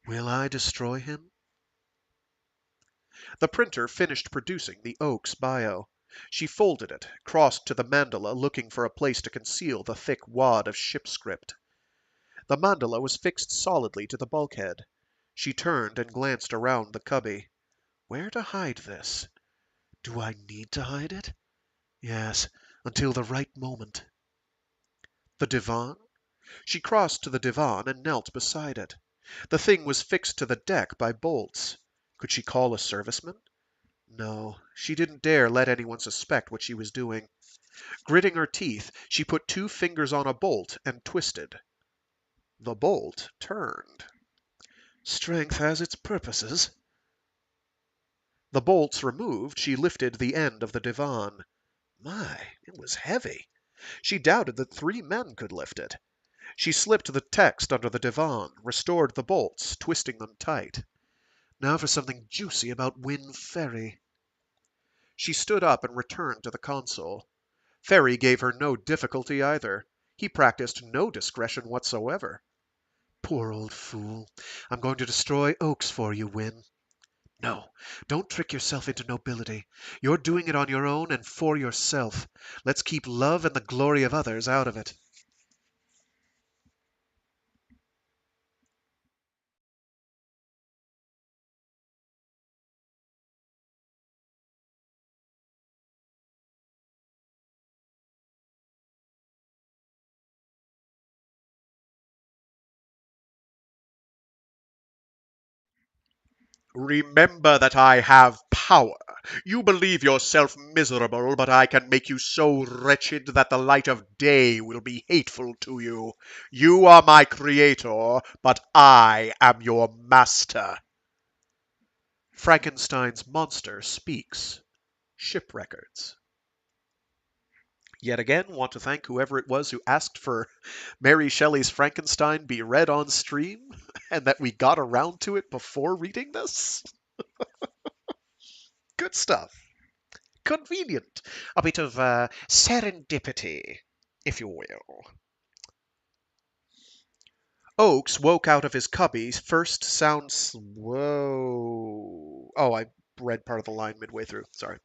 Speaker 1: Will I destroy him? The printer finished producing the Oakes bio. She folded it, crossed to the mandala looking for a place to conceal the thick wad of ship script. The mandala was fixed solidly to the bulkhead. She turned and glanced around the cubby. Where to hide this? Do I need to hide it? Yes, until the right moment. The divan? She crossed to the divan and knelt beside it. The thing was fixed to the deck by bolts. Could she call a serviceman? No, she didn't dare let anyone suspect what she was doing. Gritting her teeth, she put 2 fingers on a bolt and twisted. The bolt turned. Strength has its purposes. The bolts removed, she lifted the end of the divan. My, it was heavy. She doubted that 3 men could lift it. She slipped the text under the divan, restored the bolts, twisting them tight. Now for something juicy about Wynn Ferry. She stood up and returned to the console. Ferry gave her no difficulty either. He practiced no discretion whatsoever. Poor old fool. I'm going to destroy Oaks for you, Wynn. No, don't trick yourself into nobility. You're doing it on your own and for yourself. Let's keep love and the glory of others out of it. Remember that I have power. You believe yourself miserable, but I can make you so wretched that the light of day will be hateful to you. You are my creator, but I am your master. Frankenstein's monster speaks. Ship records. Yet again, want to thank whoever it was who asked for Mary Shelley's Frankenstein be read on stream, and that we got around to it before reading this. Good stuff. Convenient. A bit of serendipity, if you will. Oakes woke out of his cubby first sounds. Whoa. Oh, I read part of the line midway through. Sorry.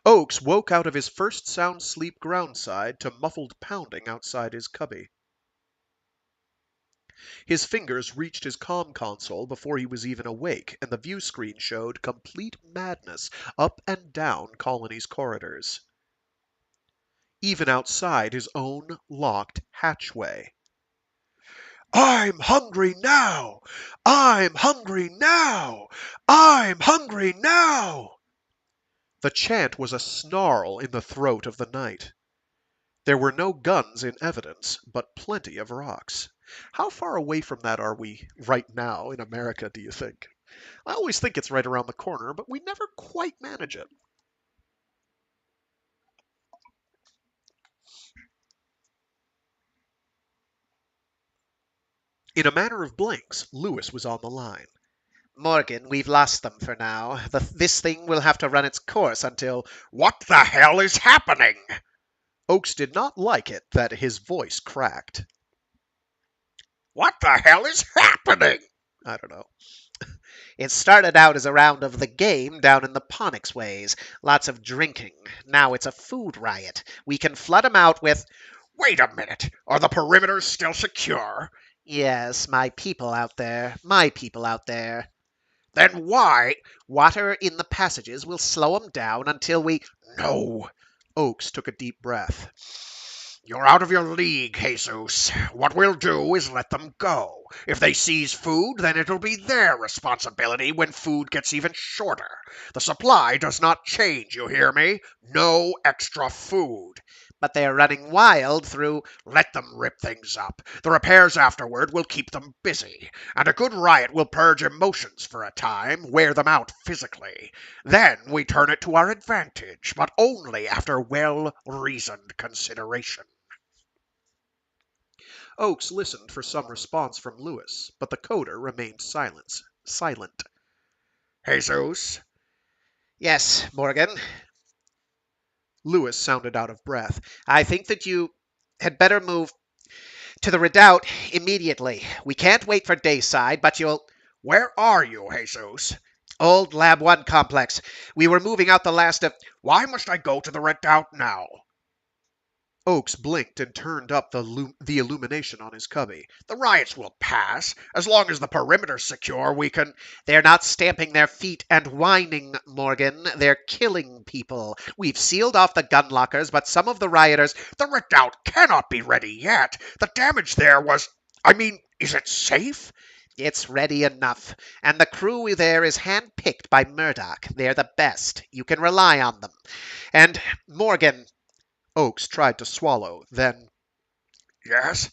Speaker 1: Oakes woke out of his first sound sleep groundside to muffled pounding outside his cubby. His fingers reached his comm console before he was even awake, and the view screen showed complete madness up and down Colony's corridors. Even outside his own locked hatchway. I'm hungry now! I'm hungry now! I'm hungry now! The chant was a snarl in the throat of the night. There were no guns in evidence, but plenty of rocks. How far away from that are we right now in America, do you think? I always think it's right around the corner, but we never quite manage it. In a matter of blinks, Lewis was on the line. Morgan, we've lost them for now. This thing will have to run its course until... What the hell is happening? Oakes did not like it that his voice cracked. What the hell is happening? I don't know. It started out as a round of the game down in the Ponix ways. Lots of drinking. Now it's a food riot. We can flood 'em out with... Wait a minute. Are the perimeters still secure? Yes, my people out there. My people out there. Then why? Water in the passages will slow 'em down until we... No. Oakes took a deep breath. You're out of your league, Jesus. What we'll do is let them go. If they seize food, then it'll be their responsibility when food gets even shorter. The supply does not change, you hear me? No extra food. But they're running wild through... Let them rip things up. The repairs afterward will keep them busy. And a good riot will purge emotions for a time, wear them out physically. Then we turn it to our advantage, but only after well-reasoned consideration. Oakes listened for some response from Lewis, but the coder remained silent. Jesus? Yes, Morgan. Lewis sounded out of breath. I think that you had better move to the redoubt immediately. We can't wait for Dayside, but you'll... Where are you, Jesus? Old Lab 1 complex. We were moving out the last of... Why must I go to the redoubt now? Oakes blinked and turned up the illumination on his cubby. The riots will pass. As long as the perimeter's secure, we can... They're not stamping their feet and whining, Morgan. They're killing people. We've sealed off the gun lockers, but some of the rioters... The redoubt cannot be ready yet. The damage there was... I mean, is it safe? It's ready enough. And the crew there is hand-picked by Murdoch. They're the best. You can rely on them. And, Morgan... Oakes tried to swallow, then... Yes?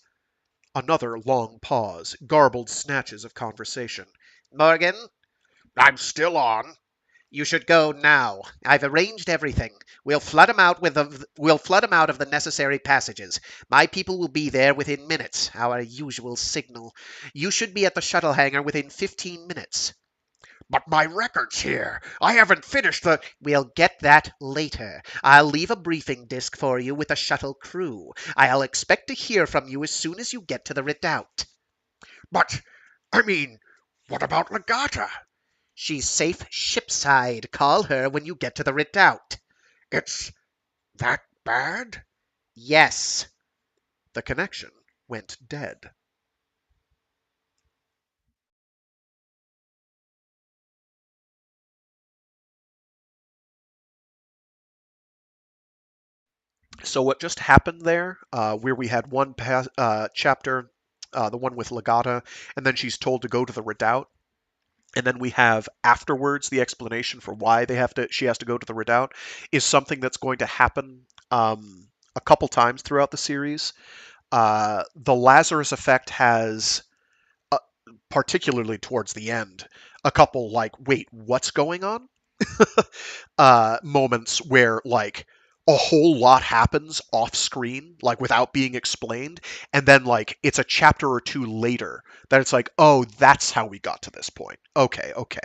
Speaker 1: Another long pause, garbled snatches of conversation. Morgan? I'm still on. You should go now. I've arranged everything. We'll flood 'em out of the necessary passages. My people will be there within minutes, our usual signal. You should be at the shuttle hangar within 15 minutes.
Speaker 2: But my record's here. I haven't finished the.
Speaker 3: We'll get that later. I'll leave a briefing disc for you with a shuttle crew. I'll expect to hear from you as soon as you get to the redoubt.
Speaker 2: But, I mean, what about Legata?
Speaker 3: She's safe shipside. Call her when you get to the redoubt.
Speaker 2: It's that bad?
Speaker 3: Yes.
Speaker 1: The connection went dead. So what just happened there, where we had one chapter, the one with Legata, and then she's told to go to the redoubt, and then we have afterwards the explanation for why she has to go to the redoubt, is something that's going to happen a couple times throughout the series. The Lazarus effect has, uh, particularly towards the end, a couple like, wait, what's going on? Moments where like a whole lot happens off screen, like without being explained, and then like it's a chapter or two later that it's like, oh, that's how we got to this point. Okay, okay.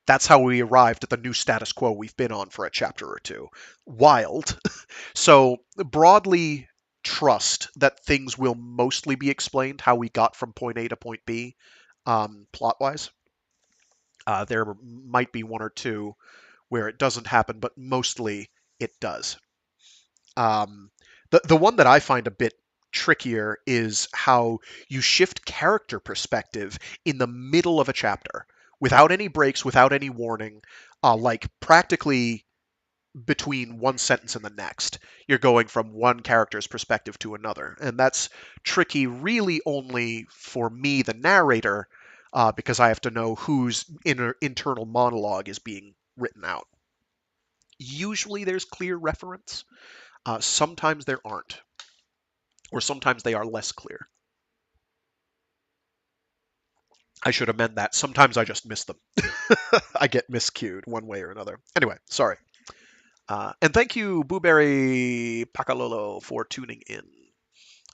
Speaker 1: That's how we arrived at the new status quo we've been on for a chapter or two. Wild. So broadly trust that things will mostly be explained how we got from point A to point B, plot wise. There might be one or two where it doesn't happen, but mostly it does. Um, the one that I find a bit trickier is how you shift character perspective in the middle of a chapter without any breaks, without any warning, like practically between one sentence and the next. You're going from one character's perspective to another, and that's tricky really only for me, the narrator, because I have to know whose internal monologue is being written out. Usually there's clear reference. Sometimes there aren't, or sometimes they are less clear. I should amend that. Sometimes I just miss them. I get miscued one way or another. Anyway, sorry. And thank you, Booberry Pakalolo, for tuning in.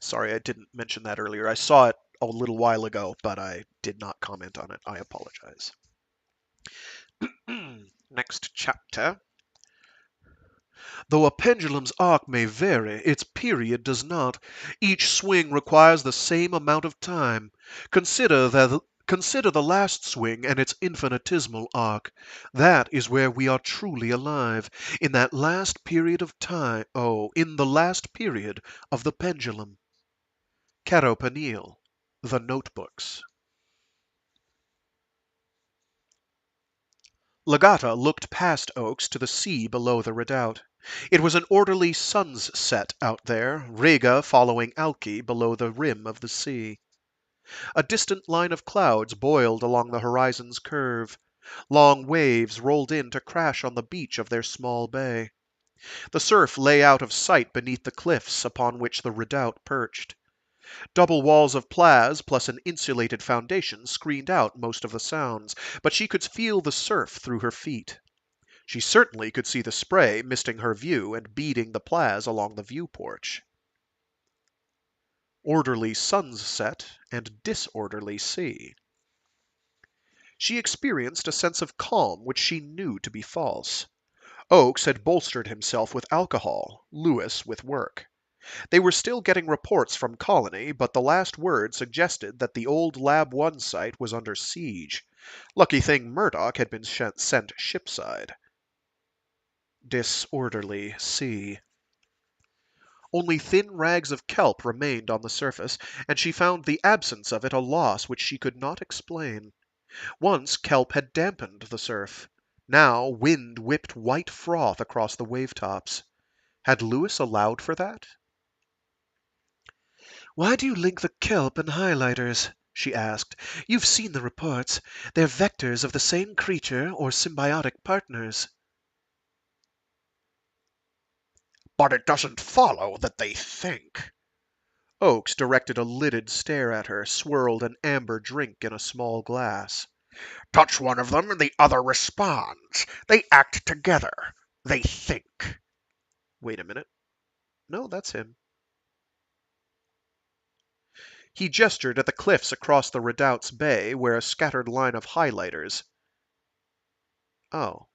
Speaker 1: Sorry, I didn't mention that earlier. I saw it a little while ago, but I did not comment on it. I apologize. Next chapter. Though a pendulum's arc may vary, its period does not. Each swing requires the same amount of time. Consider the last swing and its infinitesimal arc. That is where we are truly alive, in that last period of time. Oh, in the last period of the pendulum. Kerro Panille, The Notebooks. Legata looked past Oaks to the sea below the redoubt. It was an orderly sun's set out there, Rega following Alki below the rim of the sea. A distant line of clouds boiled along the horizon's curve. Long waves rolled in to crash on the beach of their small bay. The surf lay out of sight beneath the cliffs upon which the redoubt perched. Double walls of plaz plus an insulated foundation screened out most of the sounds, but she could feel the surf through her feet. She certainly could see the spray misting her view and beading the plaz along the view porch. Orderly sunset and disorderly sea. She experienced a sense of calm which she knew to be false. Oakes had bolstered himself with alcohol, Lewis with work. They were still getting reports from Colony, but the last word suggested that the old Lab 1 site was under siege. Lucky thing Murdoch had been sent shipside. Disorderly sea. Only thin rags of kelp remained on the surface, and she found the absence of it a loss which she could not explain. Once kelp had dampened the surf. Now wind whipped white froth across the wave-tops. Had Lewis allowed for that? "Why do you link the kelp and highlighters?" she asked. "You've seen the reports. They're vectors of the same creature or symbiotic partners."
Speaker 2: But it doesn't follow that they think.
Speaker 1: Oakes directed a lidded stare at her, swirled an amber drink in a small glass.
Speaker 2: Touch one of them and the other responds. They act together. They think.
Speaker 1: Wait a minute. No, that's him. He gestured at the cliffs across the redoubt's bay, where a scattered line of highlighters.
Speaker 2: Oh.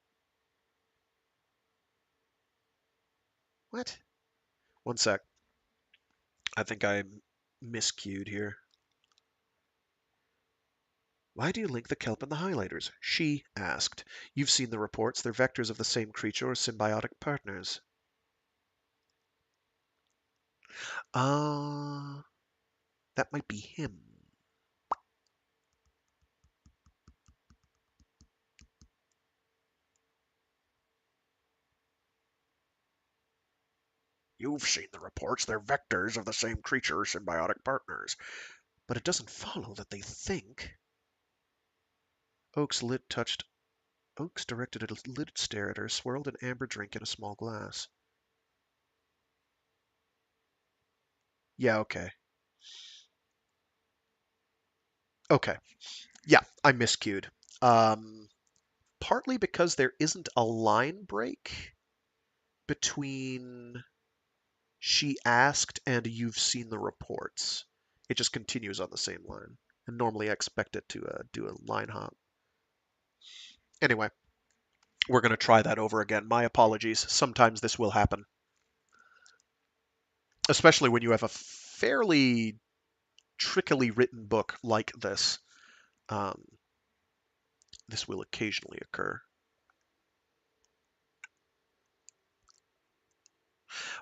Speaker 2: What? One sec. I think I miscued here. Why do you link the kelp and the highlighters? She asked. You've seen the reports. They're vectors of the same creature or symbiotic partners. Uh, that might be him. You've seen the reports. They're vectors of the same creature or symbiotic partners. But it doesn't follow that they think. Oak's lid touched. Oakes directed a lidded stare at her, swirled an amber drink in a small glass. Yeah, okay. Okay. Yeah, I miscued. Um, Partly because there isn't a line break between she asked and you've seen the reports. It just continues on the same line. And normally I expect it to do a line hop. Anyway, we're going to try that over again. My apologies. Sometimes this will happen. Especially when you have a fairly trickily written book like this. Um, this will occasionally occur.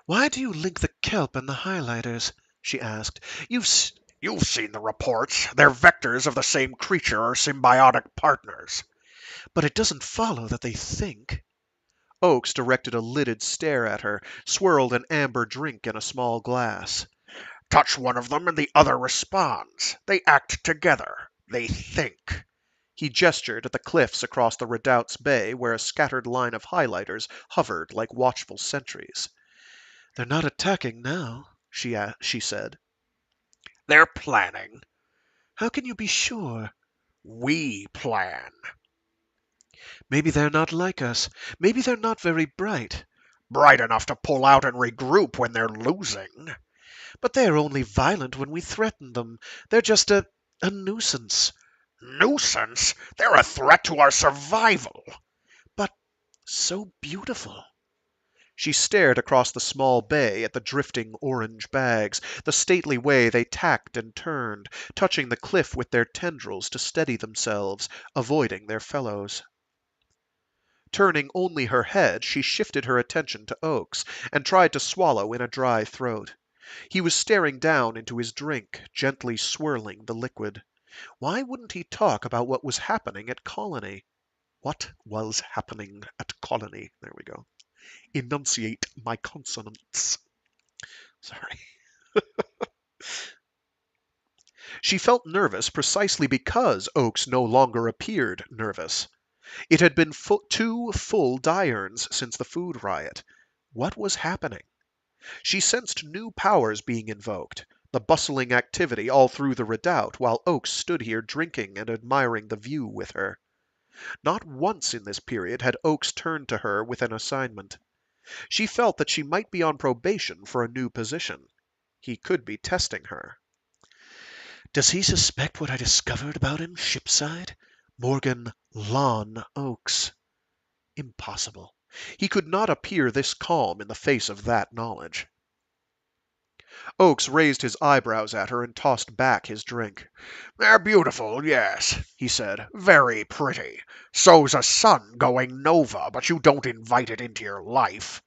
Speaker 2: Why do you link the kelp and the highlighters? She asked. You've seen the reports. They're vectors of the same creature or symbiotic partners. But it doesn't follow that they think. Oakes directed a lidded stare at her, swirled an amber drink in a small glass. Touch one of them and the other responds. They act together. They think. He gestured at the cliffs across the Redoubt's bay where a scattered line of highlighters hovered like watchful sentries. They're not attacking now, she said. They're planning. How can you be sure? We plan. Maybe they're not like us. Maybe they're not very bright. Bright enough to pull out and regroup when they're losing. But they're only violent when we threaten them. They're just a nuisance. Nuisance? They're a threat to our survival. But so beautiful. She stared across the small bay at the drifting orange bags, the stately way they tacked and turned, touching the cliff with their tendrils to steady themselves, avoiding their fellows. Turning only her head, she shifted her attention to Oakes and tried to swallow in a dry throat. He was staring down into his drink, gently swirling the liquid. Why wouldn't he talk about what was happening at Colony? What was happening at Colony? There we go. Enunciate my consonants. Sorry. She felt nervous precisely because Oakes no longer appeared nervous. It had been 2 full diurns since the food riot. What was happening? She sensed new powers being invoked, the bustling activity all through the redoubt, while Oakes stood here drinking and admiring the view with her. Not once in this period had Oakes turned to her with an assignment. She felt that she might be on probation for a new position. He could be testing her. Does he suspect what I discovered about him shipside? Morgan Lon Oakes. Impossible. He could not appear this calm in the face of that knowledge. Oakes raised his eyebrows at her and tossed back his drink. They're beautiful, yes, he said. Very pretty. So's a sun going nova, but you don't invite it into your life.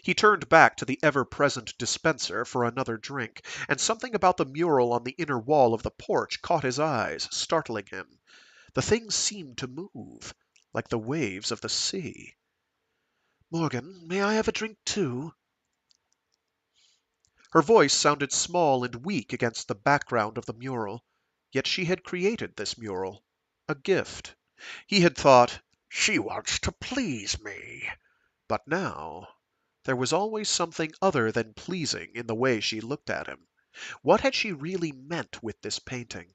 Speaker 2: He turned back to the ever-present dispenser for another drink, and something about the mural on the inner wall of the porch caught his eyes, startling him. The thing seemed to move, like the waves of the sea. Morgan, may I have a drink too? Her voice sounded small and weak against the background of the mural, yet she had created this mural. A gift. He had thought, she wants to please me. But now, there was always something other than pleasing in the way she looked at him. What had she really meant with this painting?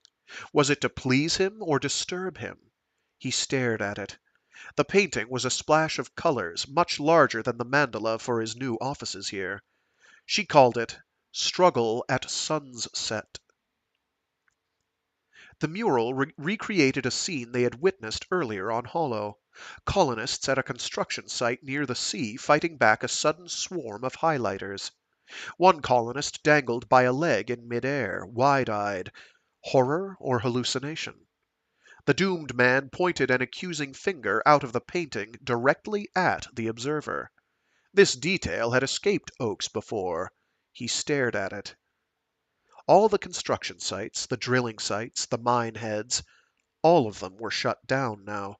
Speaker 2: Was it to please him or disturb him? He stared at it. The painting was a splash of colors, much larger than the mandala for his new offices here. She called it Struggle at Sunset. The mural recreated a scene they had witnessed earlier on Hollow. Colonists at a construction site near the sea fighting back a sudden swarm of highlighters. One colonist dangled by a leg in midair, wide-eyed. Horror or hallucination? The doomed man pointed an accusing finger out of the painting directly at the observer. This detail had escaped Oakes before. He stared at it. All the construction sites, the drilling sites, the mine heads, all of them were shut down now.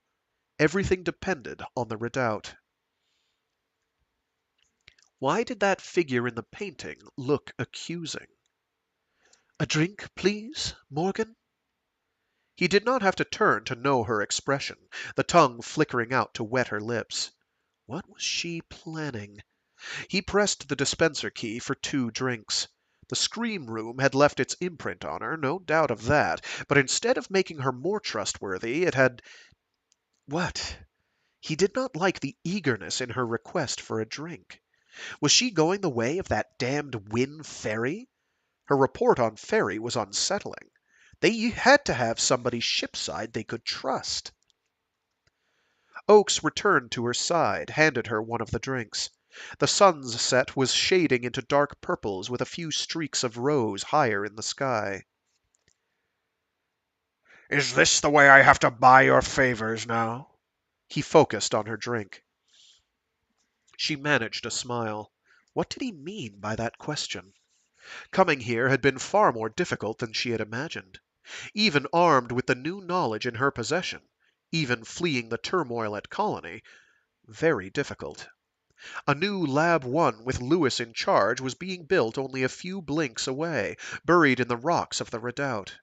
Speaker 2: Everything depended on the redoubt. Why did that figure in the painting look accusing? A drink, please, Morgan? He did not have to turn to know her expression, the tongue flickering out to wet her lips. What was she planning? He pressed the dispenser key for 2 drinks. The scream room had left its imprint on her, no doubt of that, but instead of making her more trustworthy, it had... What? He did not like the eagerness in her request for a drink. Was she going the way of that damned Wynn ferry? Her report on ferry was unsettling. They had to have somebody shipside they could trust. Oakes returned to her side, handed her one of the drinks. The sunset was shading into dark purples with a few streaks of rose higher in the sky.
Speaker 4: Is this the way I have to buy your favors now?
Speaker 2: He focused on her drink. She managed a smile. What did he mean by that question? Coming here had been far more difficult than she had imagined. Even armed with the new knowledge in her possession, even fleeing the turmoil at Colony, very difficult. A new Lab 1 with Lewis in charge was being built only a few blinks away, buried in the rocks of the redoubt.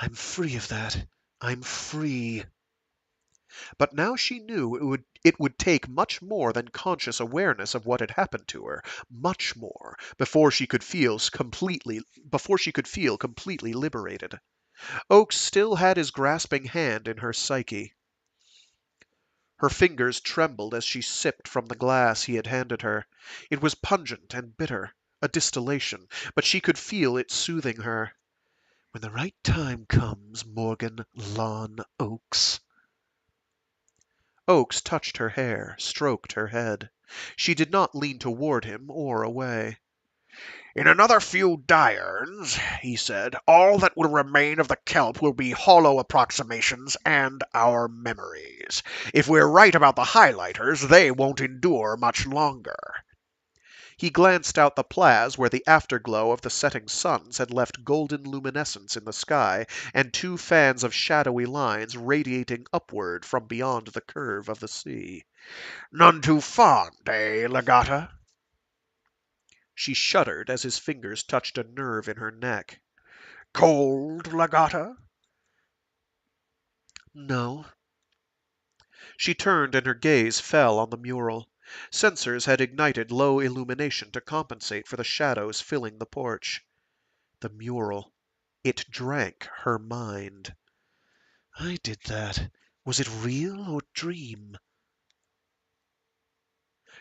Speaker 2: I'm free of that. I'm free. But now she knew it would take much more than conscious awareness of what had happened to her, much more, before she could feel completely liberated. Oakes still had his grasping hand in her psyche. Her fingers trembled as she sipped from the glass he had handed her. It was pungent and bitter, a distillation, but she could feel it soothing her. When the right time comes, Morgan Lawn Oakes. Oakes touched her hair, stroked her head. She did not lean toward him or away.
Speaker 4: In another few diurns, he said, all that will remain of the kelp will be hollow approximations and our memories. If we're right about the highlighters, they won't endure much longer.
Speaker 2: He glanced out the plaz where the afterglow of the setting suns had left golden luminescence in the sky and 2 fans of shadowy lines radiating upward from beyond the curve of the sea.
Speaker 4: None too fond, eh, Legata?
Speaker 2: She shuddered as his fingers touched a nerve in her neck.
Speaker 4: Cold, Legata?
Speaker 2: No. She turned and her gaze fell on the mural. Sensors had ignited low illumination to compensate for the shadows filling the porch. The mural. It drank her mind. I did that. Was it real or dream?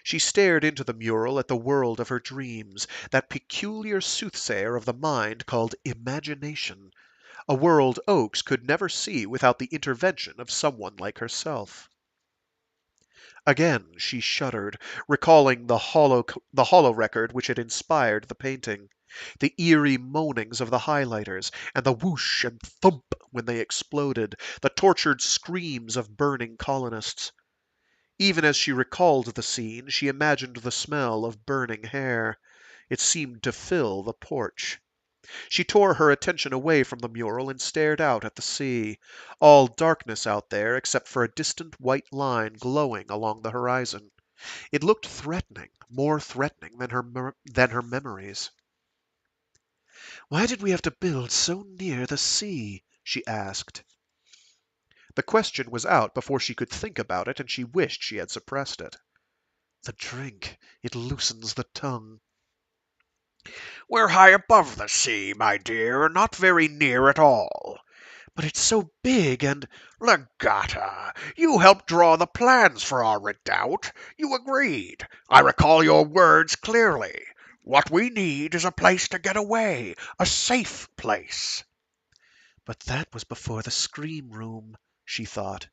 Speaker 2: She stared into the mural at the world of her dreams, that peculiar soothsayer of the mind called imagination, a world Oakes could never see without the intervention of someone like herself. Again she shuddered, recalling the hollow record which had inspired the painting, the eerie moanings of the highlighters, and the whoosh and thump when they exploded, the tortured screams of burning colonists. Even as she recalled the scene, she imagined the smell of burning hair. It seemed to fill the porch. She tore her attention away from the mural and stared out at the sea. All darkness out there except for a distant white line glowing along the horizon. It looked threatening, more threatening than her memories. Why did we have to build so near the sea? She asked. The question was out before she could think about it, and she wished she had suppressed it. The drink. It loosens the tongue.
Speaker 4: We're high above the sea, my dear, not very near at all.
Speaker 2: But it's so big and...
Speaker 4: Legata, you helped draw the plans for our redoubt. You agreed. I recall your words clearly. What we need is a place to get away, a safe place.
Speaker 2: But that was before the scream room, she thought.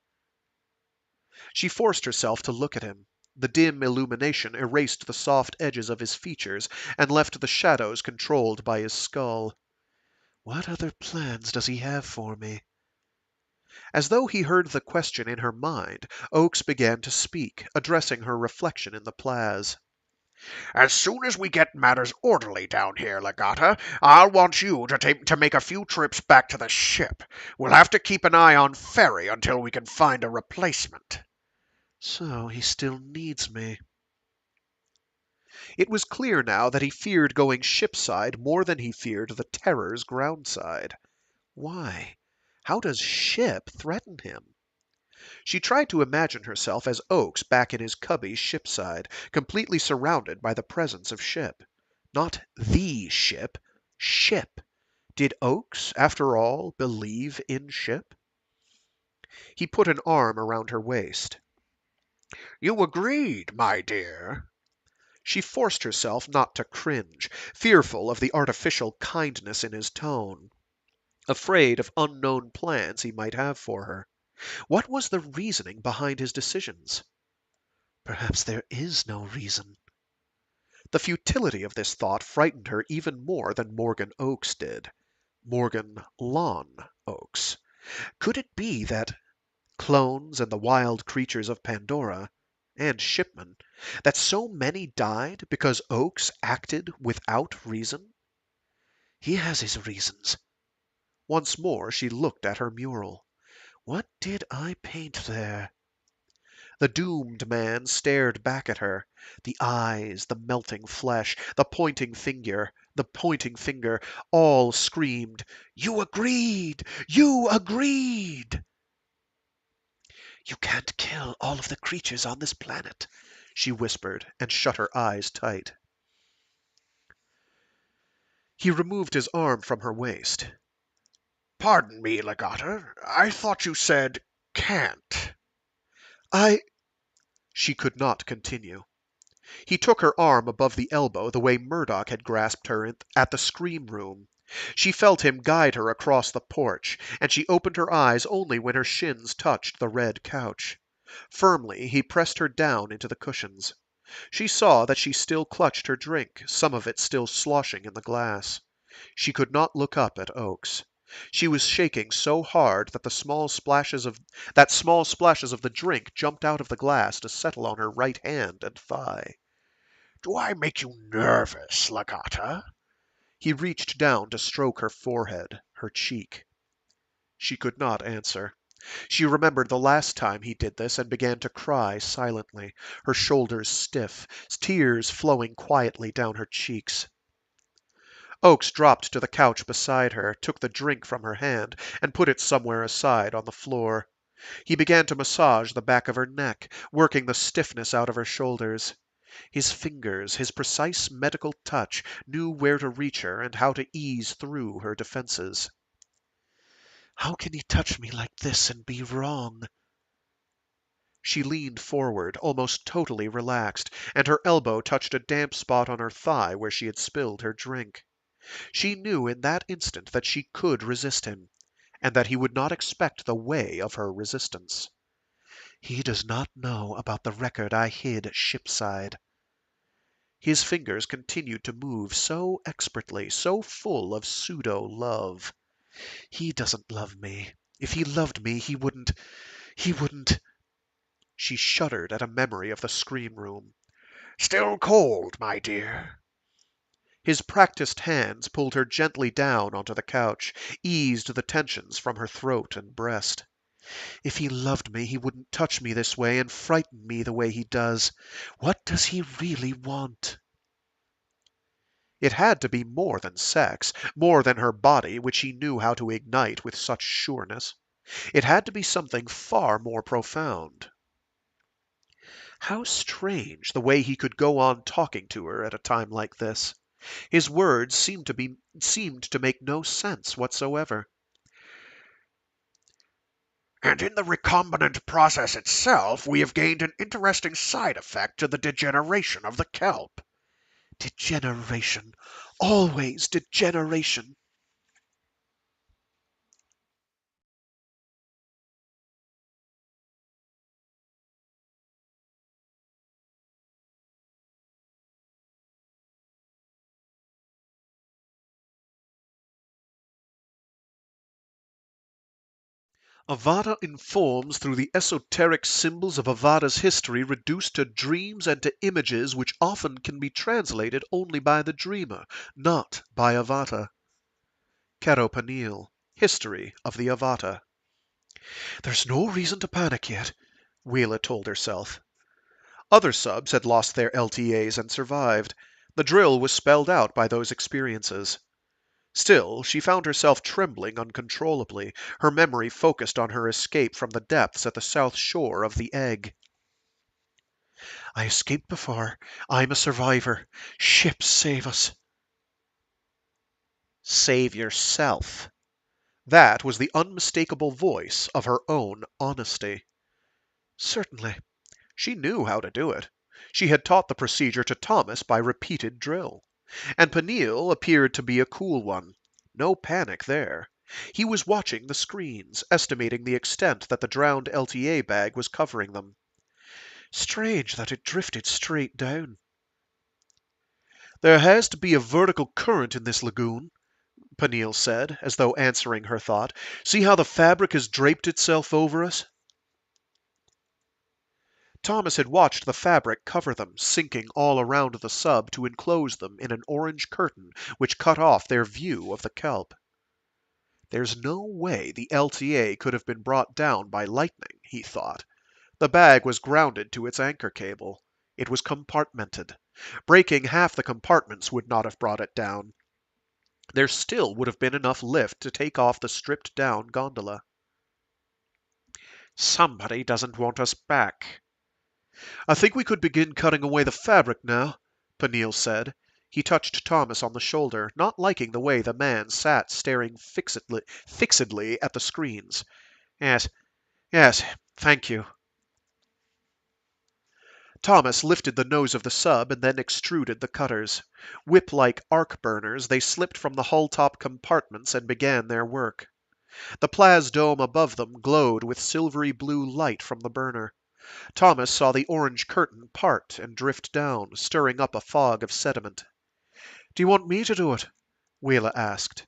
Speaker 2: She forced herself to look at him. The dim illumination erased the soft edges of his features and left the shadows controlled by his skull. What other plans does he have for me? As though he heard the question in her mind, Oakes began to speak, addressing her reflection in the Plaz.
Speaker 4: As soon as we get matters orderly down here, Legata, I'll want you to make a few trips back to the ship. We'll have to keep an eye on Ferry until we can find a replacement.
Speaker 2: So he still needs me. It was clear now that he feared going shipside more than he feared the Terror's groundside. Why? How does ship threaten him? She tried to imagine herself as Oakes back in his cubby shipside, completely surrounded by the presence of ship. Not the ship. Ship. Did Oakes, after all, believe in ship? He put an arm around her waist.
Speaker 4: You agreed, my dear.
Speaker 2: She forced herself not to cringe, fearful of the artificial kindness in his tone, afraid of unknown plans he might have for her. What was the reasoning behind his decisions? Perhaps there is no reason. The futility of this thought frightened her even more than Morgan Oakes did. Morgan Lawn Oakes. Could it be that clones and the wild creatures of Pandora, and shipmen, that so many died because Oakes acted without reason? He has his reasons. Once more she looked at her mural. What did I paint there? The doomed man stared back at her. The eyes, the melting flesh, the pointing finger, all screamed, "You agreed! You agreed!" "You can't kill all of the creatures on this planet," she whispered, and shut her eyes tight. He removed his arm from her waist.
Speaker 4: Pardon me, Legata. I thought you said can't.
Speaker 2: I... She could not continue. He took her arm above the elbow the way Murdoch had grasped her at the scream room. She felt him guide her across the porch, and she opened her eyes only when her shins touched the red couch. Firmly he pressed her down into the cushions. She saw that she still clutched her drink, some of it still sloshing in the glass. She could not look up at Oakes. She was shaking so hard that small splashes of the drink jumped out of the glass to settle on her right hand and thigh.
Speaker 4: Do I make you nervous, Legata?
Speaker 2: He reached down to stroke her forehead, her cheek. She could not answer. She remembered the last time he did this and began to cry silently, her shoulders stiff, tears flowing quietly down her cheeks. Oakes dropped to the couch beside her, took the drink from her hand, and put it somewhere aside on the floor. He began to massage the back of her neck, working the stiffness out of her shoulders. His fingers, his precise medical touch, knew where to reach her and how to ease through her defenses. How can he touch me like this and be wrong? She leaned forward, almost totally relaxed, and her elbow touched a damp spot on her thigh where she had spilled her drink. She knew in that instant that she could resist him, and that he would not expect the way of her resistance. He does not know about the record I hid shipside. His fingers continued to move so expertly, so full of pseudo-love. He doesn't love me. If he loved me, he wouldn't. She shuddered at a memory of the scream room.
Speaker 4: Still cold, my dear.
Speaker 2: His practiced hands pulled her gently down onto the couch, eased the tensions from her throat and breast. If he loved me, he wouldn't touch me this way and frighten me the way he does. What does he really want? It had to be more than sex, more than her body, which he knew how to ignite with such sureness. It had to be something far more profound. How strange the way he could go on talking to her at a time like this. His words seemed to make no sense whatsoever.
Speaker 4: And in the recombinant process itself, we have gained an interesting side effect to the degeneration of the kelp.
Speaker 2: Degeneration. Always degeneration. Avada informs through the esoteric symbols of Avada's history reduced to dreams and to images which often can be translated only by the dreamer, not by Avada. Kerro Panille, History of the Avada. There's no reason to panic yet, Waela told herself. Other subs had lost their LTAs and survived. The drill was spelled out by those experiences. Still, she found herself trembling uncontrollably, her memory focused on her escape from the depths at the south shore of the egg. I escaped before. I'm a survivor. Ships save us.
Speaker 3: Save yourself.
Speaker 2: That was the unmistakable voice of her own honesty. Certainly. She knew how to do it. She had taught the procedure to Thomas by repeated drill. And Panille appeared to be a cool one. No panic there. He was watching the screens, estimating the extent that the drowned LTA bag was covering them. Strange that it drifted straight down. There has to be a vertical current in this lagoon, Panille said, as though answering her thought. See how the fabric has draped itself over us? Thomas had watched the fabric cover them, sinking all around the sub to enclose them in an orange curtain which cut off their view of the kelp. There's no way the LTA could have been brought down by lightning, he thought. The bag was grounded to its anchor cable. It was compartmented. Breaking half the compartments would not have brought it down. There still would have been enough lift to take off the stripped-down gondola. Somebody doesn't want us back. I think we could begin cutting away the fabric now, Panille said. He touched Thomas on the shoulder, not liking the way the man sat staring fixedly at the screens. Yes, yes, thank you. Thomas lifted the nose of the sub and then extruded the cutters. Whip-like arc burners, they slipped from the hull-top compartments and began their work. The plasdome above them glowed with silvery blue light from the burner. Thomas saw the orange curtain part and drift down, stirring up a fog of sediment. Do you want me to do it? Waela asked.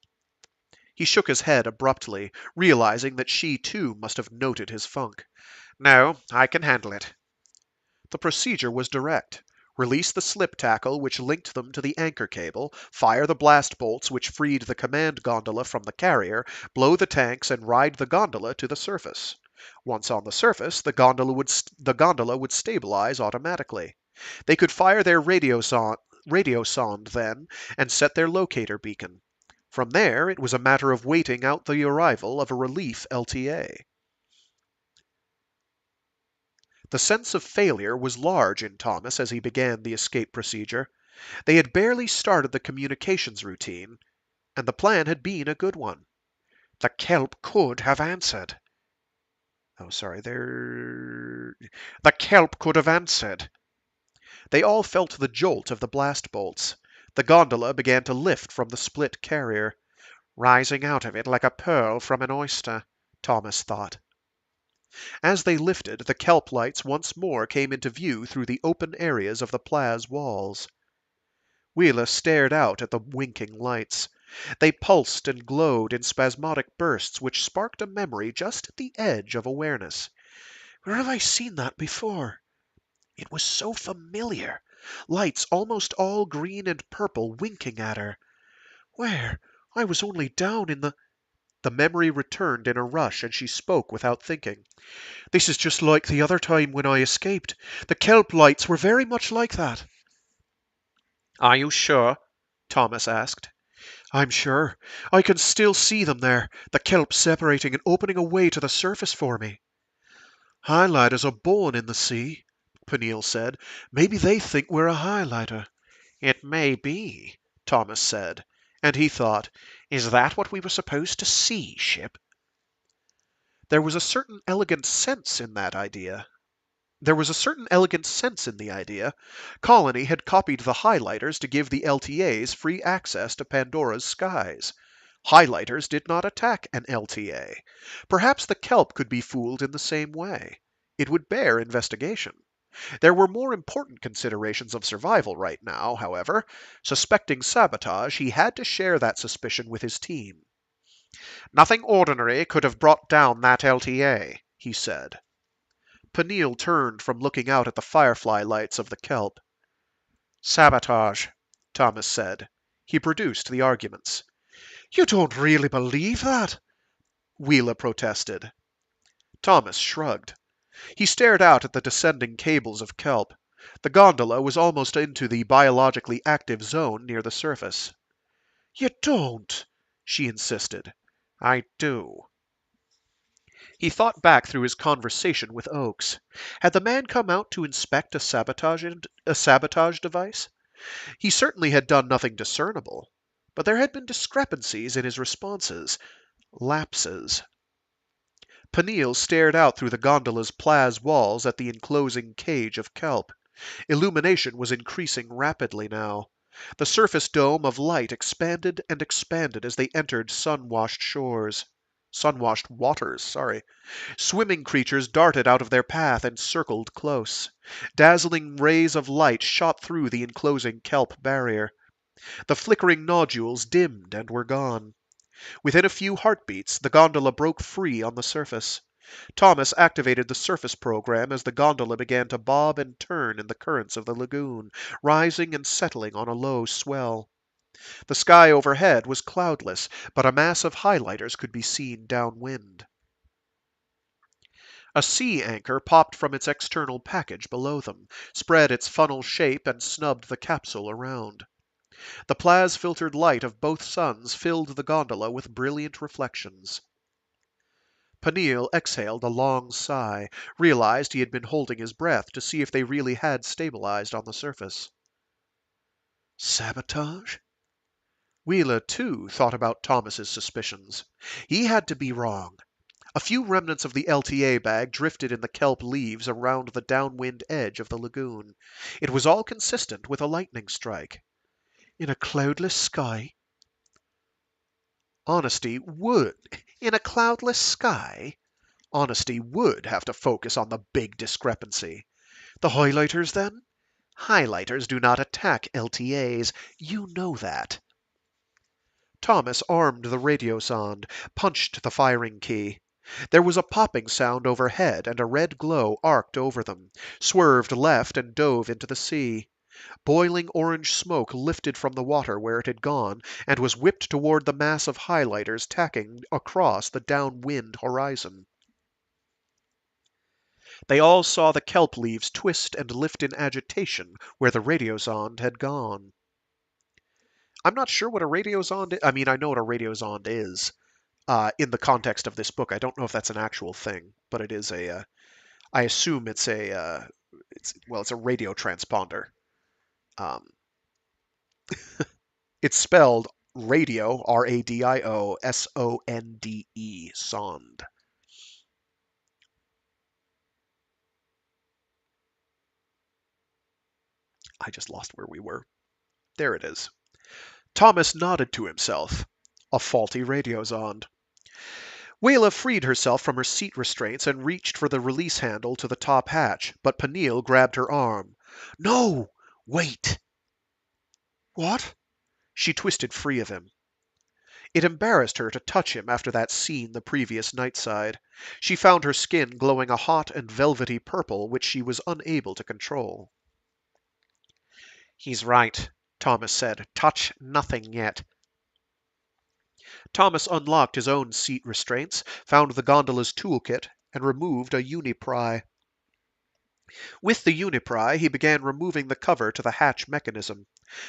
Speaker 2: He shook his head abruptly, realizing that she too must have noted his funk. No, I can handle it. The procedure was direct. Release the slip tackle which linked them to the anchor cable, fire the blast bolts which freed the command gondola from the carrier, blow the tanks and ride the gondola to the surface. Once on the surface, the gondola would stabilize automatically. They could fire their radio sonde then and set their locator beacon. From there, it was a matter of waiting out the arrival of a relief LTA. The sense of failure was large in Thomas as he began the escape procedure. They had barely started the communications routine, and the plan had been a good one. The kelp could have answered. The kelp could have answered. They all felt the jolt of the blast bolts. The gondola began to lift from the split carrier. Rising out of it like a pearl from an oyster, Thomas thought. As they lifted, the kelp lights once more came into view through the open areas of the plas walls. Waela stared out at the winking lights. They pulsed and glowed in spasmodic bursts which sparked a memory just at the edge of awareness. Where have I seen that before? It was so familiar. Lights almost all green and purple winking at her. Where? I was only down in the... The memory returned in a rush, and she spoke without thinking. This is just like the other time when I escaped. The kelp lights were very much like that. Are you sure? Thomas asked. I'm sure. I can still see them there, the kelp separating and opening a way to the surface for me. Highlighters are born in the sea, Panille said. Maybe they think we're a highlighter. It may be, Thomas said, and he thought, is that what we were supposed to see, Ship? There was a certain elegant sense in the idea. Colony had copied the highlighters to give the LTAs free access to Pandora's skies. Highlighters did not attack an LTA. Perhaps the kelp could be fooled in the same way. It would bear investigation. There were more important considerations of survival right now, however. Suspecting sabotage, he had to share that suspicion with his team. Nothing ordinary could have brought down that LTA, he said. Panille turned from looking out at the firefly lights of the kelp. Sabotage, Thomas said. He produced the arguments.
Speaker 3: You don't really believe that?
Speaker 2: Waela protested. Thomas shrugged. He stared out at the descending cables of kelp. The gondola was almost into the biologically active zone near the surface.
Speaker 3: You don't,
Speaker 2: she insisted. I do. He thought back through his conversation with Oakes. Had the man come out to inspect a sabotage device? He certainly had done nothing discernible, but there had been discrepancies in his responses, lapses. Panille stared out through the gondola's plaz walls at the enclosing cage of kelp. Illumination was increasing rapidly now. The surface dome of light expanded and expanded as they entered sun-washed waters, sorry. Swimming creatures darted out of their path and circled close. Dazzling rays of light shot through the enclosing kelp barrier. The flickering nodules dimmed and were gone. Within a few heartbeats, the gondola broke free on the surface. Thomas activated the surface program as the gondola began to bob and turn in the currents of the lagoon, rising and settling on a low swell. The sky overhead was cloudless, but a mass of highlighters could be seen downwind. A sea anchor popped from its external package below them, spread its funnel shape, and snubbed the capsule around. The plaz-filtered light of both suns filled the gondola with brilliant reflections. Panille exhaled a long sigh, realized he had been holding his breath to see if they really had stabilized on the surface.
Speaker 3: Sabotage?
Speaker 2: Waela, too, thought about Thomas's suspicions. He had to be wrong. A few remnants of the LTA bag drifted in the kelp leaves around the downwind edge of the lagoon. It was all consistent with a lightning strike.
Speaker 3: In a cloudless sky?
Speaker 2: Honesty would. In a cloudless sky? Honesty would have to focus on the big discrepancy.
Speaker 3: The highlighters, then?
Speaker 2: Highlighters do not attack LTAs. You know that. Thomas armed the radio sonde, punched the firing key. There was a popping sound overhead, and a red glow arced over them, swerved left, and dove into the sea. Boiling orange smoke lifted from the water where it had gone, and was whipped toward the mass of highlighters tacking across the downwind horizon. They all saw the kelp leaves twist and lift in agitation where the radiosonde had gone. I'm not sure what a radiosonde is. I mean, I know what a radiosonde is. In the context of this book, I don't know if that's an actual thing, but it is a. I assume it's a. It's a radio transponder. Um, it's spelled radio, RADIOSONDE, sonde. I just lost where we were. There it is. Thomas nodded to himself. A faulty radiosonde. Waela freed herself from her seat restraints and reached for the release handle to the top hatch, but Panille grabbed her arm.
Speaker 3: No! Wait!
Speaker 2: What? She twisted free of him. It embarrassed her to touch him after that scene the previous nightside. She found her skin glowing a hot and velvety purple which she was unable to control.
Speaker 3: He's right, Thomas said. Touch nothing yet.
Speaker 2: Thomas unlocked his own seat restraints, found the gondola's toolkit, and removed a unipry. With the unipry, he began removing the cover to the hatch mechanism.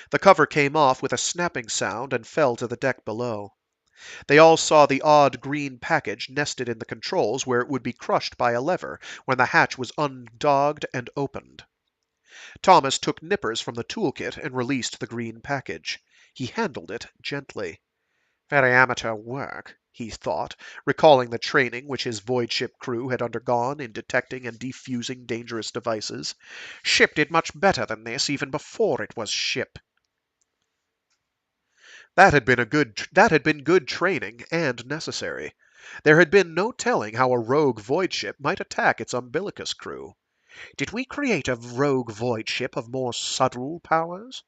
Speaker 2: The cover came off with a snapping sound and fell to the deck below. They all saw the odd green package nested in the controls where it would be crushed by a lever when the hatch was undogged and opened. Thomas took nippers from the toolkit and released the green package. He handled it gently. Very amateur work, he thought, recalling the training which his void ship crew had undergone in detecting and defusing dangerous devices. Ship did much better than this even before it was ship. That had been good training, and necessary. There had been no telling how a rogue void ship might attack its umbilicus crew. Did we create a rogue void ship of more subtle powers?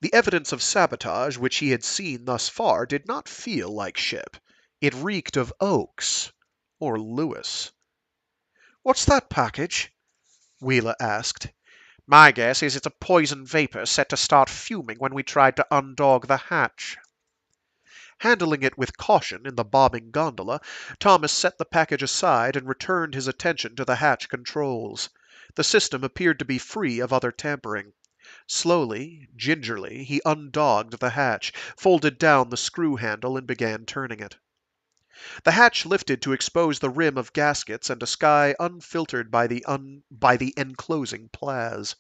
Speaker 2: The evidence of sabotage which he had seen thus far did not feel like Ship. It reeked of Oakes or Lewis. "What's that package?" Waela asked. "My guess is it's a poison vapor set to start fuming when we tried to undog the hatch." Handling it with caution in the bobbing gondola, Thomas set the package aside and returned his attention to the hatch controls. The system appeared to be free of other tampering. Slowly, gingerly, he undogged the hatch, folded down the screw handle, and began turning it. The hatch lifted to expose the rim of gaskets and a sky unfiltered by the enclosing plas.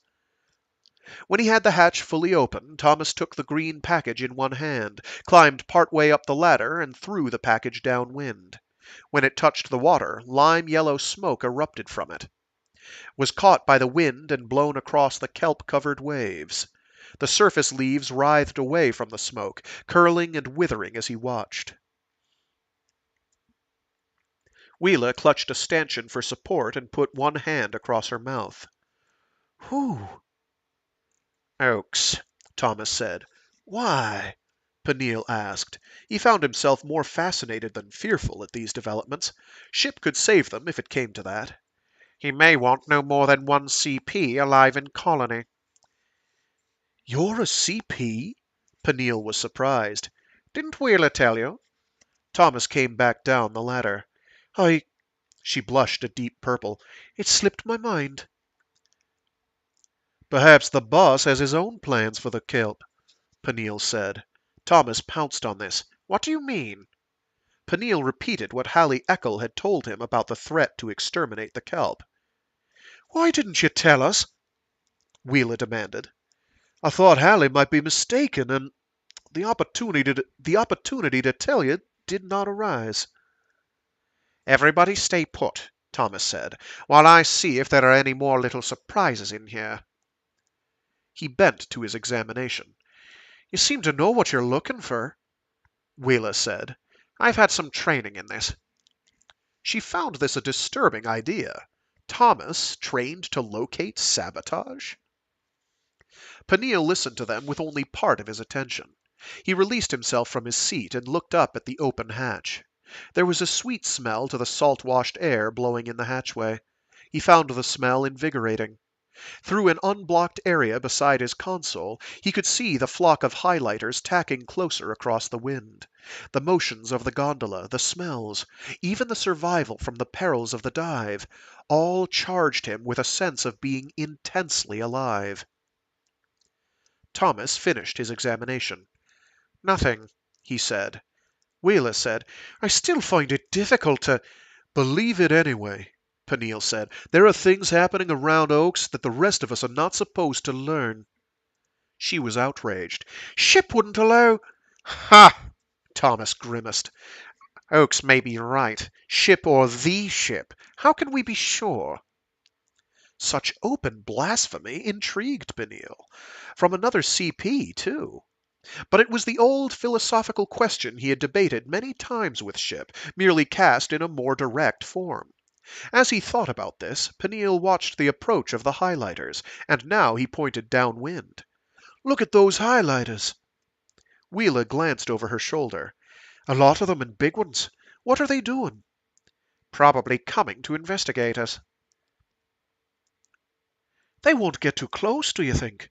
Speaker 2: When he had the hatch fully open, Thomas took the green package in one hand, climbed part way up the ladder, and threw the package downwind. When it touched the water, lime-yellow smoke erupted from it, was caught by the wind and blown across the kelp-covered waves. The surface leaves writhed away from the smoke, curling and withering as he watched. Waela clutched a stanchion for support and put one hand across her mouth. "Whew!" "Oakes," Thomas said. "Why?" Panille asked. He found himself more fascinated than fearful at these developments. Ship could save them if it came to that. "He may want no more than one CP alive in colony." "You're a CP?" Panille was surprised. "Didn't Waela tell you?" Thomas came back down the ladder. "I—" She blushed a deep purple. "It slipped my mind." "Perhaps the boss has his own plans for the kelp," Panille said. Thomas pounced on this. "What do you mean?" Panille repeated what Hallie Eckel had told him about the threat to exterminate the kelp. "Why didn't you tell us?" Waela demanded. "I thought Hallie might be mistaken, and the opportunity to tell you did not arise." "Everybody stay put," Thomas said, "while I see if there are any more little surprises in here." He bent to his examination. "You seem to know what you're looking for," Waela said. "I've had some training in this." She found this a disturbing idea. Thomas, trained to locate sabotage? Panille listened to them with only part of his attention. He released himself from his seat and looked up at the open hatch. There was a sweet smell to the salt-washed air blowing in the hatchway. He found the smell invigorating. Through an unblocked area beside his console, he could see the flock of highlighters tacking closer across the wind. The motions of the gondola, the smells, even the survival from the perils of the dive, all charged him with a sense of being intensely alive. Thomas finished his examination. "Nothing," he said. Waela said, "I still find it difficult to—" "Believe it anyway," Panille said. "There are things happening around Oakes that the rest of us are not supposed to learn." She was outraged. "Ship wouldn't allow—" "Ha!" Thomas grimaced. "Oakes may be right. Ship or the ship. How can we be sure?" Such open blasphemy intrigued Panille. From another CP, too. But it was the old philosophical question he had debated many times with Ship, merely cast in a more direct form. As he thought about this, Panille watched the approach of the highlighters, and now he pointed downwind. "Look at those highlighters!" Waela glanced over her shoulder. "A lot of them and big ones. What are they doing?" "Probably coming to investigate us." "They won't get too close, do you think?"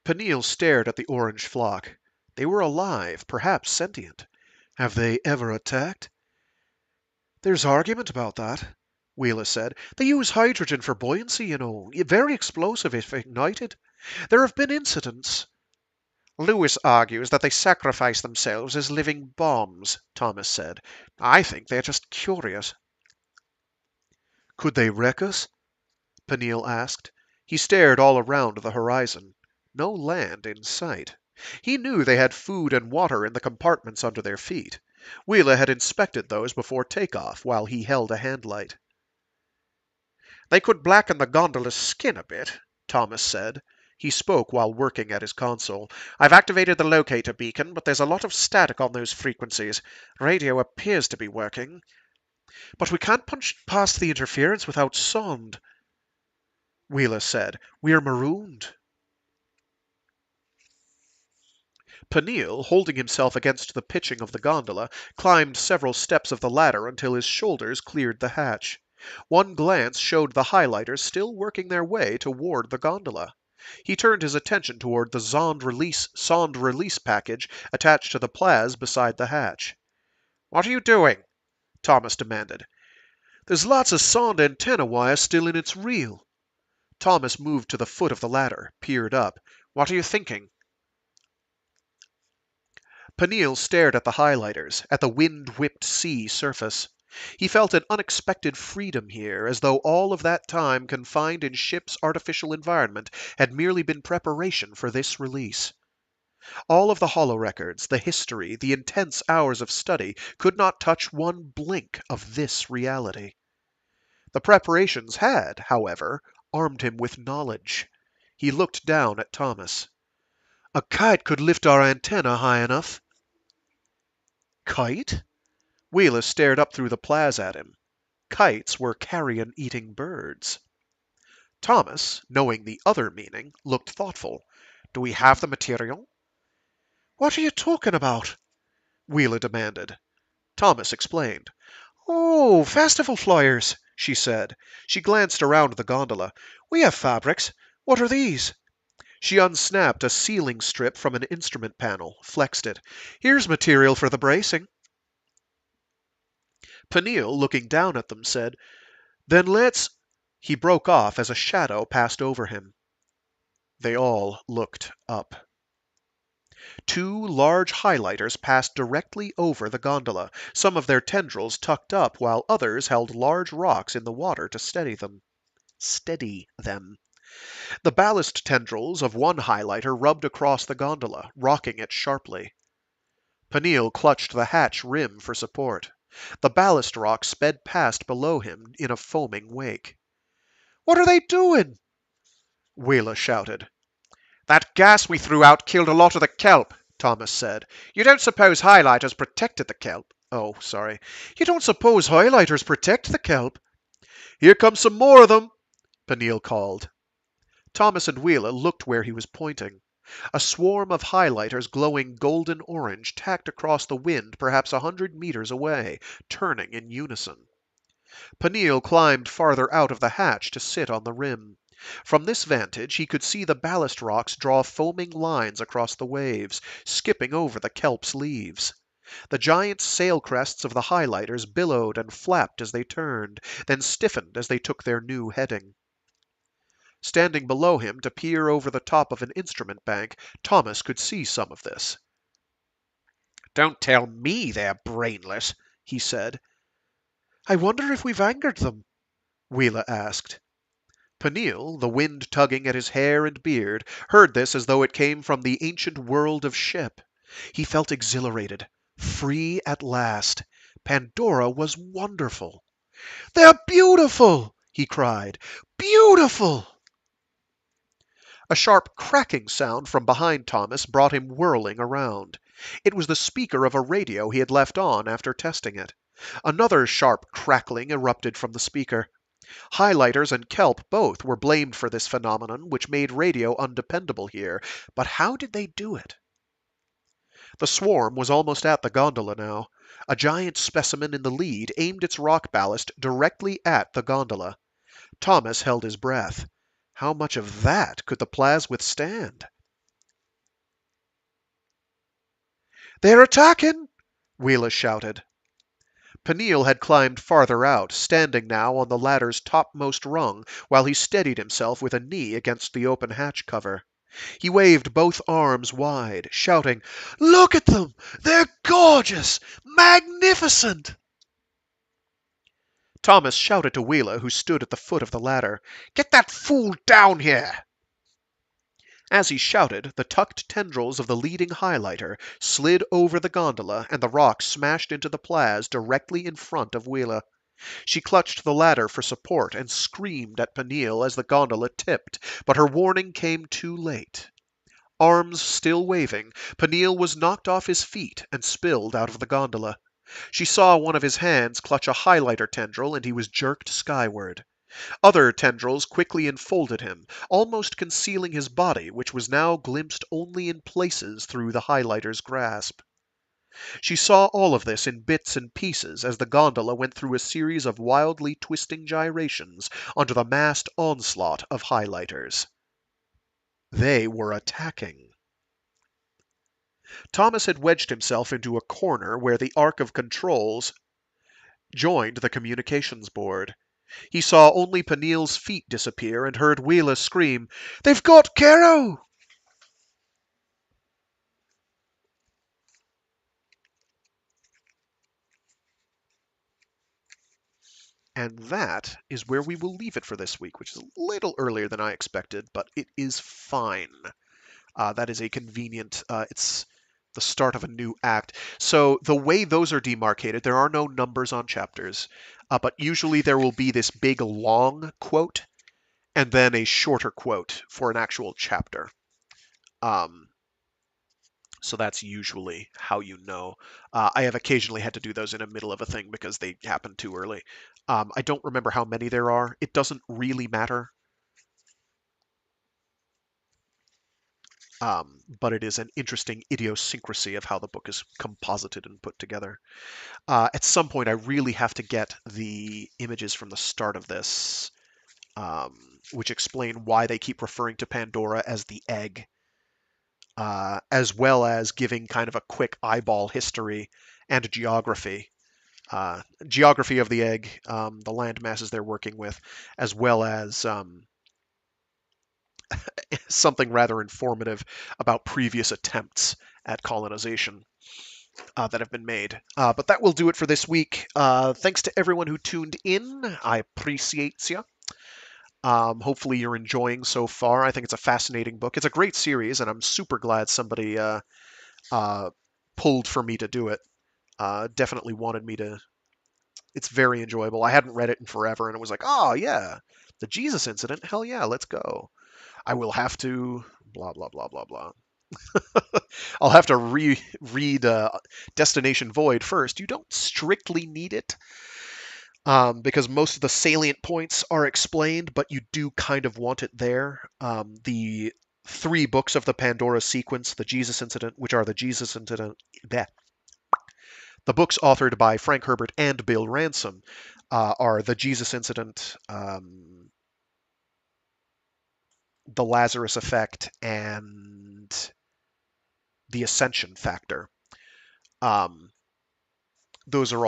Speaker 2: Panille stared at the orange flock. They were alive, perhaps sentient. "Have they ever attacked?" "There's argument about that," Waela said. "They use hydrogen for buoyancy, you know. Very explosive if ignited. There have been incidents—" "Lewis argues that they sacrifice themselves as living bombs," Thomas said. "I think they're just curious." "Could they wreck us?" Panille asked. He stared all around the horizon. No land in sight. He knew they had food and water in the compartments under their feet. Waela had inspected those before takeoff, while he held a handlight. "They could blacken the gondola's skin a bit," Thomas said. He spoke while working at his console. "I've activated the locator beacon, but there's a lot of static on those frequencies. Radio appears to be working. But we can't punch past the interference without sound," Waela said. "We're marooned." Panille, holding himself against the pitching of the gondola, climbed several steps of the ladder until his shoulders cleared the hatch. One glance showed the highlighters still working their way toward the gondola. He turned his attention toward the sonde release package attached to the plaz beside the hatch. "What are you doing?" Thomas demanded. "There's lots of sonde antenna wire still in its reel." Thomas moved to the foot of the ladder, peered up. "What are you thinking?" Panille stared at the highlighters, at the wind-whipped sea surface. He felt an unexpected freedom here, as though all of that time confined in ship's artificial environment had merely been preparation for this release. All of the holorecords, the history, the intense hours of study could not touch one blink of this reality. The preparations had, however, armed him with knowledge. He looked down at Thomas. "A kite could lift our antenna high enough." Kite? Waela stared up through the plaz at him. Kites were carrion-eating birds. Thomas, knowing the other meaning, looked thoughtful. "Do we have the material?" "What are you talking about?" Waela demanded. Thomas explained. "Oh, festival flyers," she said. She glanced around the gondola. "We have fabrics. What are these?" She unsnapped a sealing strip from an instrument panel, flexed it. "Here's material for the bracing." Panille, looking down at them, said, "Then let's—" He broke off as a shadow passed over him. They all looked up. Two large highlighters passed directly over the gondola, some of their tendrils tucked up while others held large rocks in the water to steady them. The ballast tendrils of one highlighter rubbed across the gondola, rocking it sharply. Panille clutched the hatch rim for support. The ballast rock sped past below him in a foaming wake. "What are they doing?" Waela shouted. "That gas we threw out killed a lot of the kelp," Thomas said. "You don't suppose highlighters protected the kelp?" "Oh, sorry. You don't suppose highlighters protect the kelp?" "Here come some more of them," Panille called. Thomas and Waela looked where he was pointing. A swarm of highlighters glowing golden orange tacked across the wind perhaps 100 meters away, turning in unison. Panille climbed farther out of the hatch to sit on the rim. From this vantage he could see the ballast rocks draw foaming lines across the waves, skipping over the kelp's leaves. The giant sail crests of the highlighters billowed and flapped as they turned, then stiffened as they took their new heading. Standing below him to peer over the top of an instrument bank, Thomas could see some of this. "Don't tell me they're brainless," he said. "I wonder if we've angered them?" Waela asked. Panille, the wind tugging at his hair and beard, heard this as though it came from the ancient world of ship. He felt exhilarated, free at last. Pandora was wonderful. "They're beautiful!" he cried. "Beautiful!" A sharp cracking sound from behind Thomas brought him whirling around. It was the speaker of a radio he had left on after testing it. Another sharp crackling erupted from the speaker. Highlighters and kelp both were blamed for this phenomenon, which made radio undependable here. But how did they do it? The swarm was almost at the gondola now. A giant specimen in the lead aimed its rock ballast directly at the gondola. Thomas held his breath. How much of that could the plaz withstand? "They're attacking!" Waela shouted. Panille had climbed farther out, standing now on the ladder's topmost rung, while he steadied himself with a knee against the open hatch cover. He waved both arms wide, shouting, "Look at them! They're gorgeous! Magnificent!" Thomas shouted to Waela, who stood at the foot of the ladder, "Get that fool down here!" As he shouted, the tucked tendrils of the leading highlighter slid over the gondola, and the rock smashed into the plaz directly in front of Waela. She clutched the ladder for support and screamed at Panille as the gondola tipped, but her warning came too late. Arms still waving, Panille was knocked off his feet and spilled out of the gondola. She saw one of his hands clutch a highlighter tendril, and he was jerked skyward. Other tendrils quickly enfolded him, almost concealing his body, which was now glimpsed only in places through the highlighter's grasp. She saw all of this in bits and pieces as the gondola went through a series of wildly twisting gyrations under the massed onslaught of highlighters. They were attacking. Thomas had wedged himself into a corner where the arc of controls joined the communications board. He saw only Panille's feet disappear and heard Waela scream, "They've got Kerro!" And that is where we will leave it for this week, which is a little earlier than I expected, but it is fine. That is a convenient, it's the start of a new act. So the way those are demarcated, there are no numbers on chapters, but usually there will be this big long quote and then a shorter quote for an actual chapter. Um, so that's usually how you know. I have occasionally had to do those in the middle of a thing because they happen too early. I don't remember how many there are. It doesn't really matter. But it is an interesting idiosyncrasy of how the book is composited and put together. At some point, I really have to get the images from the start of this, which explain why they keep referring to Pandora as the egg, as well as giving kind of a quick eyeball history and geography. Geography of the egg, the land masses they're working with, as well as something rather informative about previous attempts at colonization that have been made. But that will do it for this week. Thanks to everyone who tuned in. I appreciate you. Hopefully you're enjoying so far. I think it's a fascinating book. It's a great series, and I'm super glad somebody pulled for me to do it. Definitely wanted me to. It's very enjoyable. I hadn't read it in forever, and it was like, oh yeah, the Jesus incident. Hell yeah, let's go. I will have to blah blah blah blah blah. I'll have to read Destination Void first. You don't strictly need it because most of the salient points are explained, but you do kind of want it there. The three books of the Pandora sequence, the Jesus Incident, which are the Jesus Incident, bleh. The books authored by Frank Herbert and Bill Ransom are the Jesus Incident, the Lazarus Effect, and the Ascension Factor. Um, those are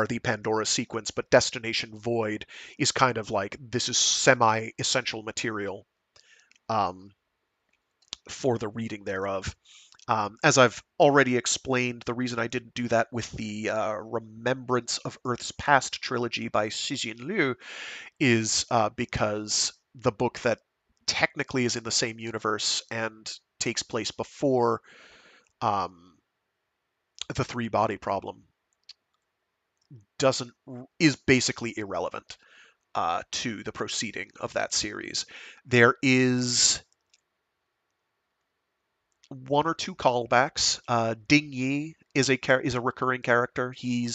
Speaker 2: the Pandora sequence, but Destination Void is kind of like this is semi-essential material um, for the reading thereof. As I've already explained, the reason I didn't do that with the Remembrance of Earth's Past trilogy by Cixin Liu is because the book that technically is in the same universe and takes place before um, the three body problem doesn't is basically irrelevant to the proceeding of that series. There is one or two callbacks. Ding Yi is a recurring character. He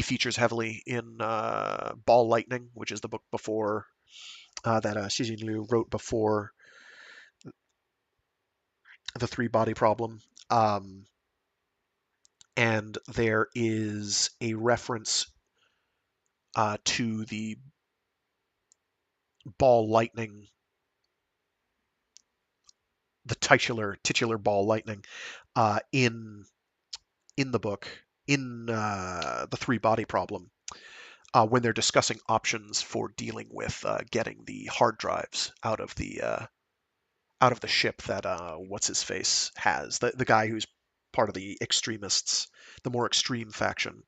Speaker 2: features heavily in Ball Lightning, which is the book before that Xi Liu wrote before the three body problem. And there is a reference to the Ball Lightning, the titular Ball Lightning, in the book in the three body problem when they're discussing options for dealing with getting the hard drives out of the ship that what's his face has, the guy who's part of the extremists, the more extreme faction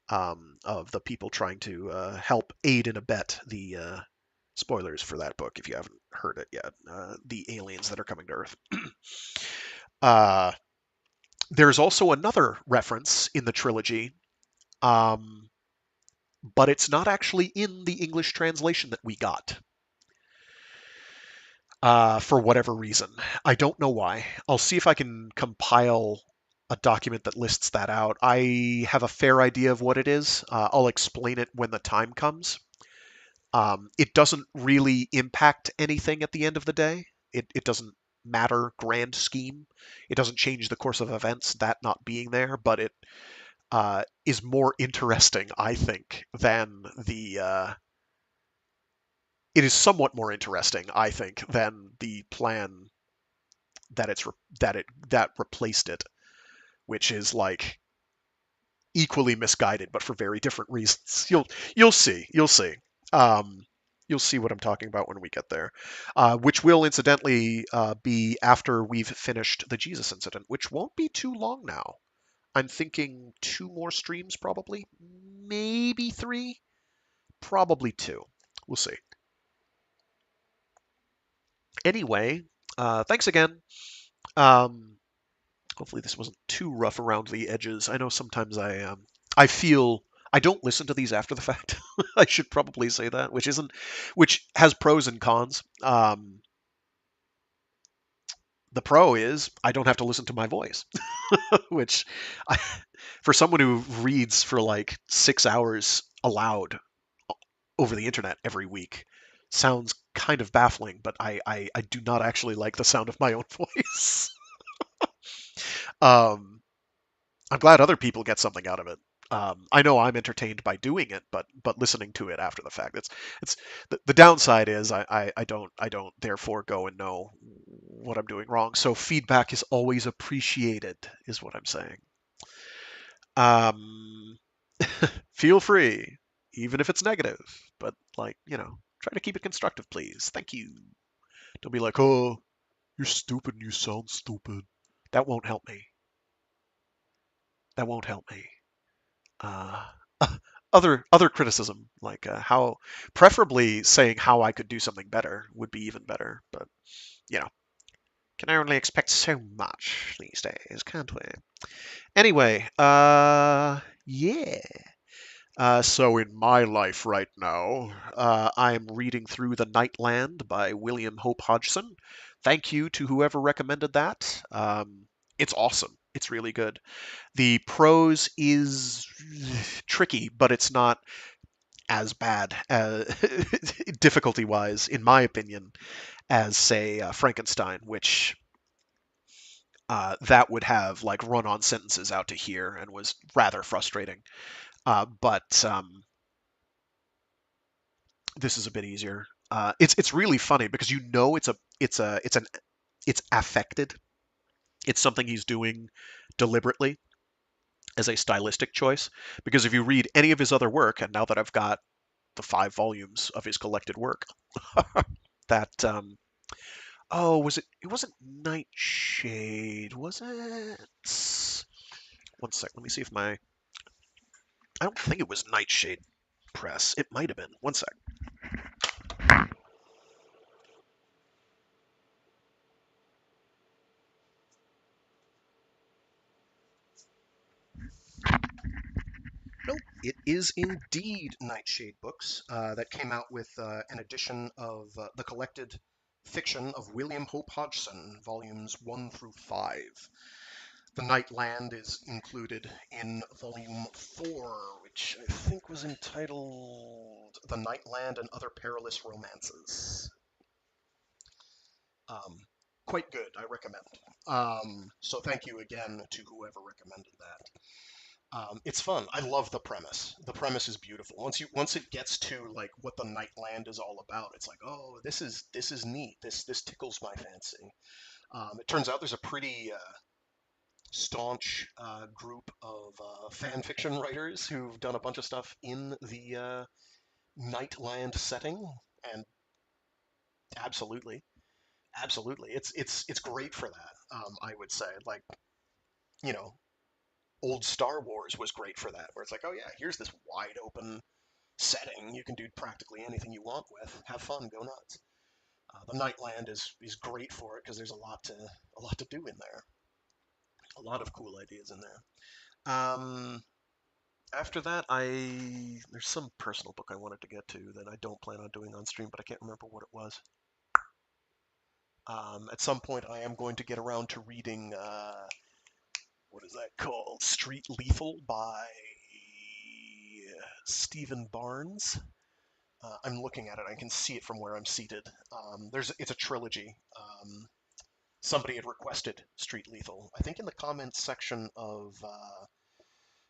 Speaker 2: of the people trying to help aid and abet the spoilers for that book if you haven't heard it yet, the aliens that are coming to Earth. uh, there's also another reference in the trilogy, but it's not actually in the English translation that we got. For whatever reason. I don't know why. I'll see if I can compile a document that lists that out. I have a fair idea of what it is. I'll explain it when the time comes. It doesn't really impact anything at the end of the day. It doesn't matter grand scheme. It doesn't change the course of events, that not being there, but it is more interesting, I think, than it is somewhat more interesting, I think, than the plan that replaced it, which is like equally misguided, but for very different reasons. You'll see. Um, you'll see what I'm talking about when we get there, which will incidentally be after we've finished the Jesus incident, which won't be too long now. I'm thinking 2 more streams, probably, maybe 3, probably 2. We'll see. Anyway, thanks again. Um, Hopefully this wasn't too rough around the edges. I know sometimes I feel I don't listen to these after the fact. I should probably say that, which has pros and cons. The pro is I don't have to listen to my voice, which I, for someone who reads for like 6 hours aloud over the internet every week sounds kind of baffling, but I do not actually like the sound of my own voice. um, I'm glad other people get something out of it. I know I'm entertained by doing it, but listening to it after the fact, it's the downside is I don't therefore go and know what I'm doing wrong. So feedback is always appreciated, is what I'm saying. Um, Feel free, even if it's negative, but like try to keep it constructive, please. Thank you. Don't be like, oh, you're stupid and you sound stupid. That won't help me. That won't help me. uh, other criticism, like how, preferably saying how I could do something better would be even better. But you know, can only expect so much these days, can't we? Anyway, yeah. So in my life right now, I'm reading through The Nightland by William Hope Hodgson. Thank you to whoever recommended that. It's awesome. It's really good. The prose is tricky, but it's not as bad, difficulty wise, in my opinion, as, say, Frankenstein, which that would have like run on sentences out to here and was rather frustrating. But this is a bit easier. It's really funny because it's affected. It's something he's doing deliberately as a stylistic choice. Because if you read any of his other work, and now that I've got the 5 volumes of his collected work, that oh, was it? It wasn't Nightshade, was it? One sec. Let me see if my. I don't think it was Nightshade Press. It might have been. One sec. Nope, it is indeed Nightshade Books that came out with an edition of the collected fiction of William Hope Hodgson, volumes 1 through 5. The Nightland is included in volume 4, which I think was entitled The Nightland and Other Perilous Romances. Um, Quite good, I recommend. So thank you again to whoever recommended that. It's fun. I love the premise. The premise is beautiful. Once it gets to like what the Nightland is all about, it's like, oh, this is neat. This tickles my fancy. It turns out there's a pretty staunch group of fan fiction writers who've done a bunch of stuff in the Nightland setting, and absolutely, absolutely, it's great for that. I would say, like, you know, old Star Wars was great for that, where it's like, oh yeah, here's this wide open setting you can do practically anything you want with. Have fun, go nuts. The Nightland is great for it because there's a lot to do in there. A lot of cool ideas in there. After that, there's some personal book I wanted to get to that I don't plan on doing on stream, but I can't remember what it was. At some point, I am going to get around to reading
Speaker 1: what is that called? Street Lethal by Stephen Barnes. I'm looking at it. I can see it from where I'm seated. It's a trilogy. Somebody had requested Street Lethal, I think in the comments section of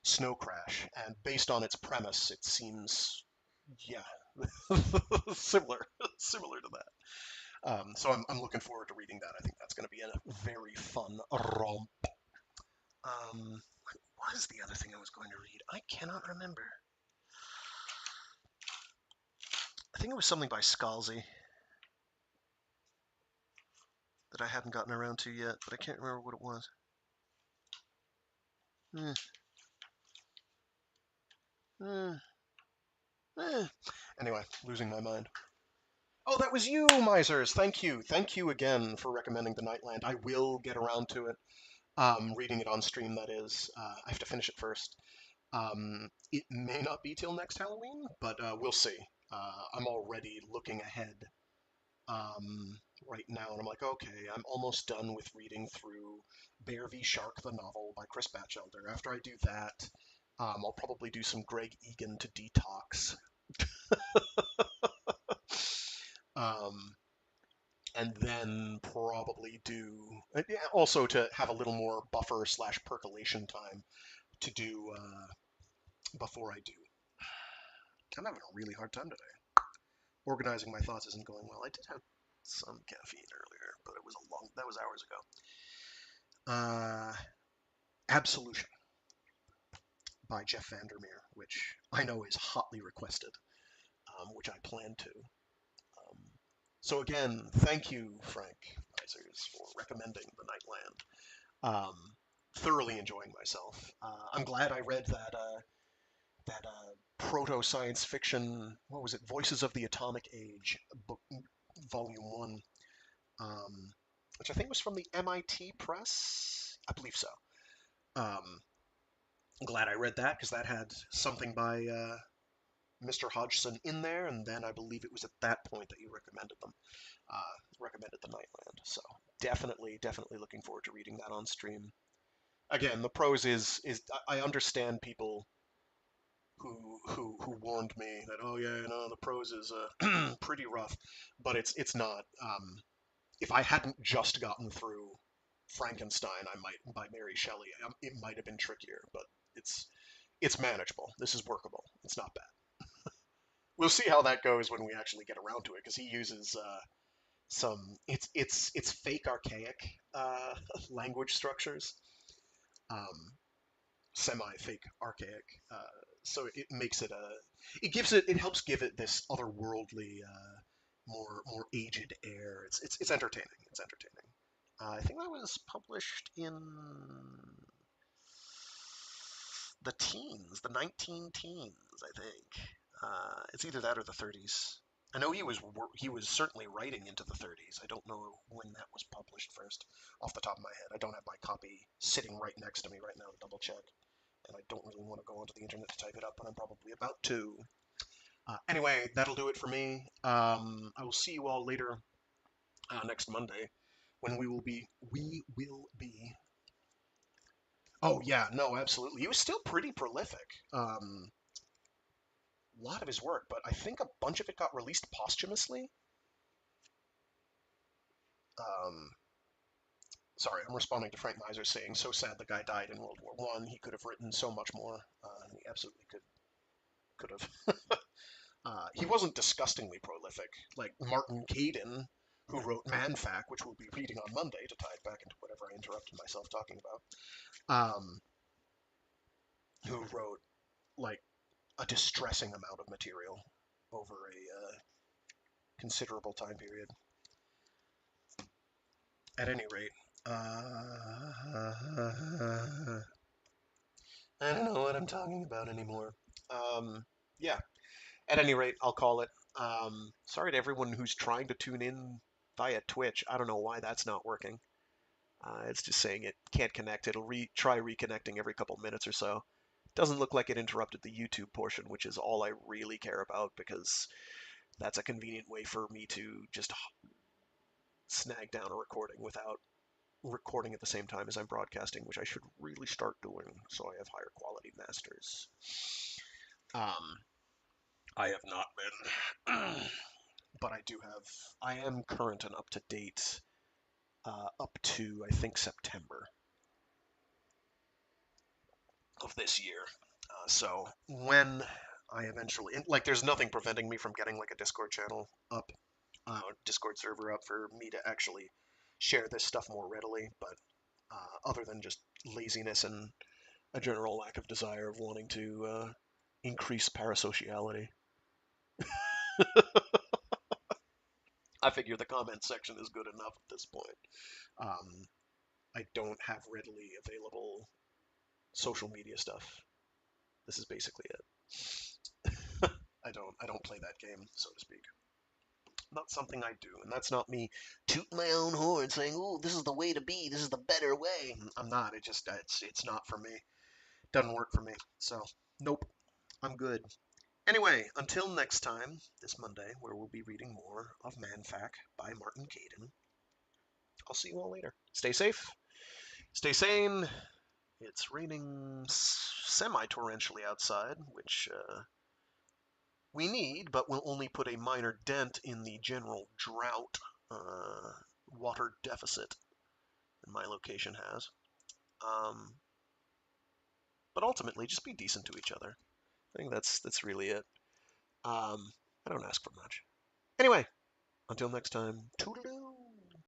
Speaker 1: Snow Crash, and based on its premise, it seems, yeah, similar, similar to that. So I'm looking forward to reading that. I think that's going to be a very fun romp. What was the other thing I was going to read? I cannot remember. I think it was something by Scalzi that I haven't gotten around to yet, but I can't remember what it was. Hmm. Hmm. Anyway, losing my mind. Oh, that was you, Misers. Thank you. Thank you again for recommending The Nightland. I will get around to it. Reading it on stream, that is. I have to finish it first. It may not be till next Halloween, but we'll see. I'm already looking ahead right now, and I'm like, okay, I'm almost done with reading through Bear v. Shark, the novel by Chris Batchelder. After I do that, I'll probably do some Greg Egan to detox. Um, and then probably do also to have a little more buffer slash percolation time to do before I do. I'm having a really hard time today. Organizing my thoughts isn't going well. I did have some caffeine earlier, but it was that was hours ago. Absolution by Jeff Vandermeer, which I know is hotly requested, which I plan to. So again, thank you, Frank Isers, for recommending The Nightland. Thoroughly enjoying myself. I'm glad I read that proto science fiction. What was it? Voices of the Atomic Age, book, volume one, which I think was from the MIT Press. I believe so. I'm glad I read that because that had something by Mr. Hodgson in there, and then I believe it was at that point that you recommended them. Recommended The Nightland. So definitely looking forward to reading that on stream. Again, the prose is I understand people who warned me that, oh yeah, the prose is pretty rough, but it's not. If I hadn't just gotten through Frankenstein, I might by Mary Shelley, it might have been trickier, but it's manageable. This is workable. It's not bad. We'll see how that goes when we actually get around to it, because he uses some it's fake archaic language structures, semi-fake archaic. So it makes it it helps give it this otherworldly, more aged air. It's entertaining. It's entertaining. I think that was published in the teens, the 19 teens, I think. It's either that or the 30s. I know he was certainly writing into the 30s. I don't know when that was published first, off the top of my head. I don't have my copy sitting right next to me right now to double check, and I don't really want to go onto the internet to type it up, but I'm probably about to. Anyway, that'll do it for me. I will see you all later next Monday when we will be. Oh yeah, no, absolutely. He was still pretty prolific. A lot of his work, but I think a bunch of it got released posthumously. Um, Sorry, I'm responding to Frank Miser saying, "So sad the guy died in World War One. He could have written so much more. He absolutely could have." He wasn't disgustingly prolific, like Martin Caden, who wrote Manfac, which we'll be reading on Monday to tie it back into whatever I interrupted myself talking about. Who wrote like a distressing amount of material over a considerable time period. At any rate, I don't know what I'm talking about anymore. Yeah, at any rate, I'll call it. Sorry to everyone who's trying to tune in via Twitch. I don't know why that's not working. It's just saying it can't connect. It'll try reconnecting every couple minutes or so. Doesn't look like it interrupted the YouTube portion, which is all I really care about, because that's a convenient way for me to just snag down a recording without
Speaker 2: recording at the same time as I'm broadcasting, which I should really start doing so I have higher quality masters. I have not been, but I am current and up to date up to, I think, September of this year. So when I eventually, like, there's nothing preventing me from getting like a Discord channel up, Discord server up for me to actually share this stuff more readily. But other than just laziness and a general lack of desire of wanting to increase parasociality, I figure the comment section is good enough at this point. I don't have readily available social media stuff. This is basically it. I don't play that game, so to speak. Not something I do, and that's not me tooting my own horn saying, "Oh, this is the way to be. This is the better way." I'm not. It's not for me. Doesn't work for me. So nope, I'm good. Anyway, until next time, this Monday, where we'll be reading more of Manfac by Martin Caden. I'll see you all later. Stay safe. Stay sane. It's raining semi-torrentially outside, which we need, but will only put a minor dent in the general drought water deficit that my location has. But ultimately, just be decent to each other. I think that's really it. I don't ask for much. Anyway, until next time, toodaloo.